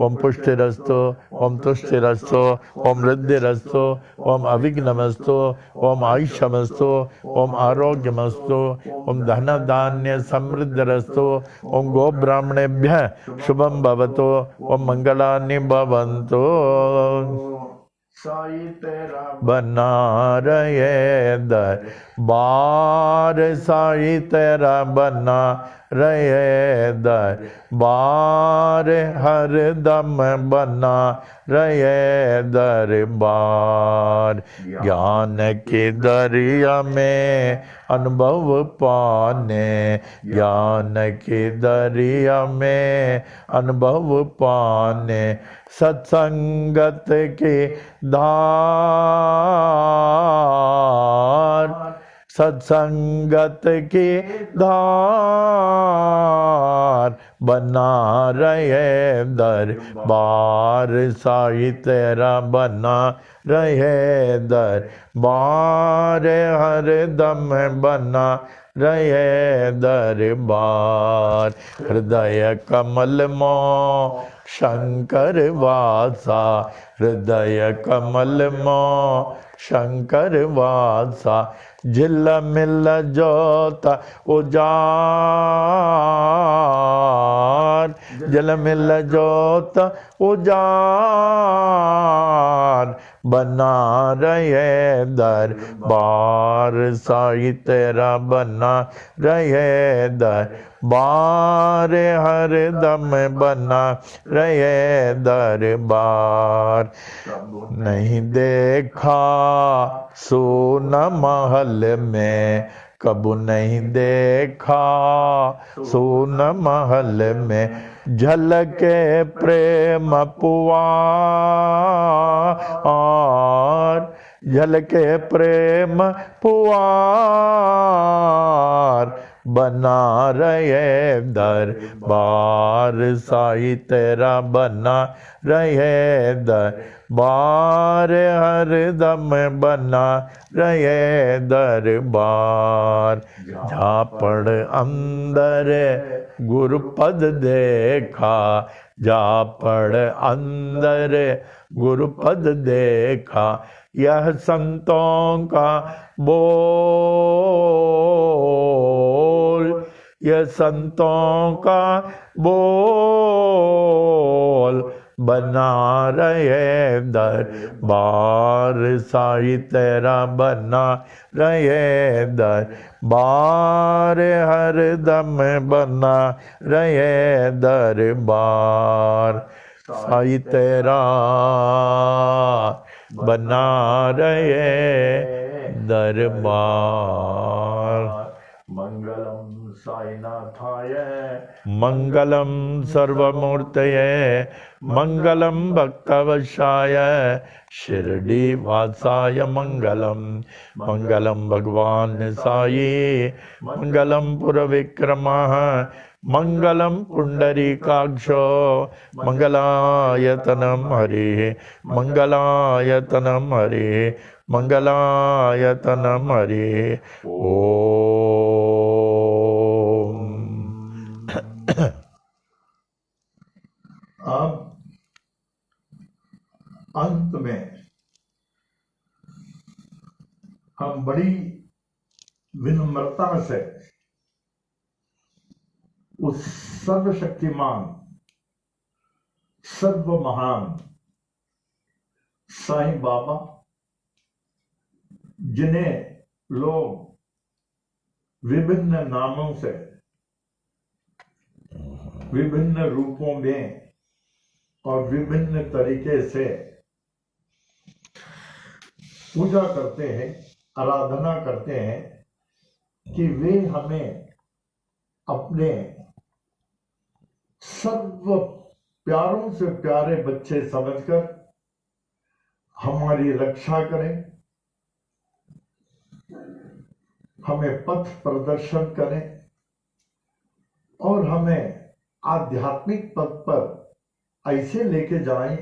ओम पुष्टिरस्तु ओम तुष्टिरस्तु ओम वृद्धिरस्तु ओम अविघ्नमस्तु ओम आयुष्यमस्तु ओम आरोग्यमस्तु ओम धन धान्य समृद्धिरस्तु ओम गो ब्राह्मणेभ्यः शुभम भवतु ओम मंगलानि भवन्तु। साई तेरा बना रहे दरबार साई तेरा बना रहे दरबार हर दम बना रहे दरबार। ज्ञान के दरिया में अनुभव पाने ज्ञान के दरिया में अनुभव पाने सत्संगत के धार सत्संगत के धार बना रहे दरबार साई तेरा बना रहे दरबार हर दम बना रहे दरबार। हृदय कमल मो शंकर वासा हृदय कमल मो शंकर वासा झिल मिल जोत उजार झिल मिल जोत उजार बना रहे दरबार साई तेरा बना रहे दरबार हर दम बना रहे दरबार। नहीं देखा सोना महल में कबू नहीं देखा सोना महल में झलके प्रेम पुआर झलके प्रेम पुआर बना रहे दरबार साई तेरा बना रहे दरबार हर दम बना रहे दरबार। झापड़ अंदर गुरुपद देखा झापड़ अंदर गुरुपद देखा यह संतों का बोल यह संतों का बोल बना रहे दरबार साई तेरा बना रहे दरबार हर दम बना रहे दरबार। साई तेरा बना रहे दरबार। मंगलम साईनाथाय मंगलम सर्वमूर्तये मंगलम भक्तवशाय शिरडी वासाय मंगलम मंगलम भगवान साई मंगलम पुरविक्रमः मंगलम पुंडरीकाक्षो मंगलायतनम हरि मंगलायतनम हरि मंगलायतनम हरि ओम। अब अंत में हम बड़ी विनम्रता से उस सर्वशक्तिमान सर्व महान साईं बाबा, जिन्हें लोग विभिन्न नामों से विभिन्न रूपों में और विभिन्न तरीके से पूजा करते हैं, आराधना करते हैं, कि वे हमें अपने सर्व प्यारों से प्यारे बच्चे समझकर हमारी रक्षा करें, हमें पथ प्रदर्शन करें और हमें आध्यात्मिक पथ पर ऐसे लेके जाएं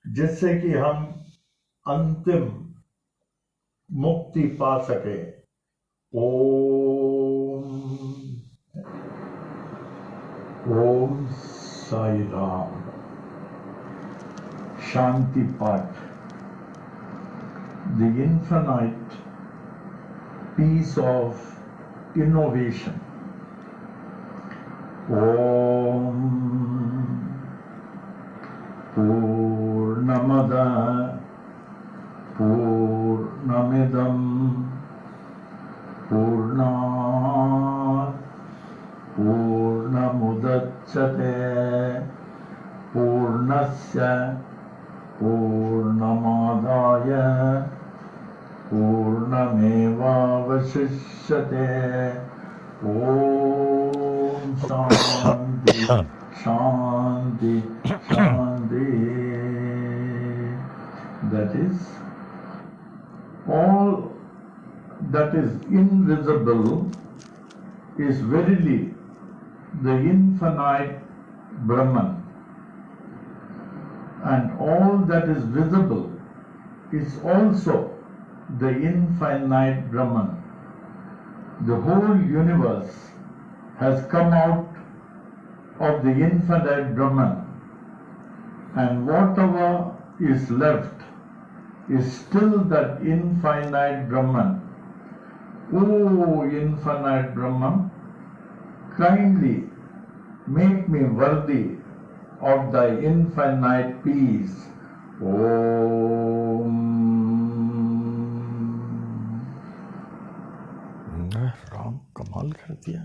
जिससे कि हम अंतिम मुक्ति पा सके। ओम साई राम। शांति पाठ। The infinite peace of innovation. Om Purnamada Purnamidam Purnat Purnamudachyate Purnasya Purnamadaya Purnamevavashishyate। Om Shanti Shanti Shanti। That is, all that is invisible is verily the infinite Brahman, and all that is visible is also the infinite Brahman. The whole universe has come out of the infinite Brahman, and whatever is left is still that infinite Brahman. O infinite Brahman, kindly make me worthy of thy infinite peace. Om। Ram कमाल कर दिया।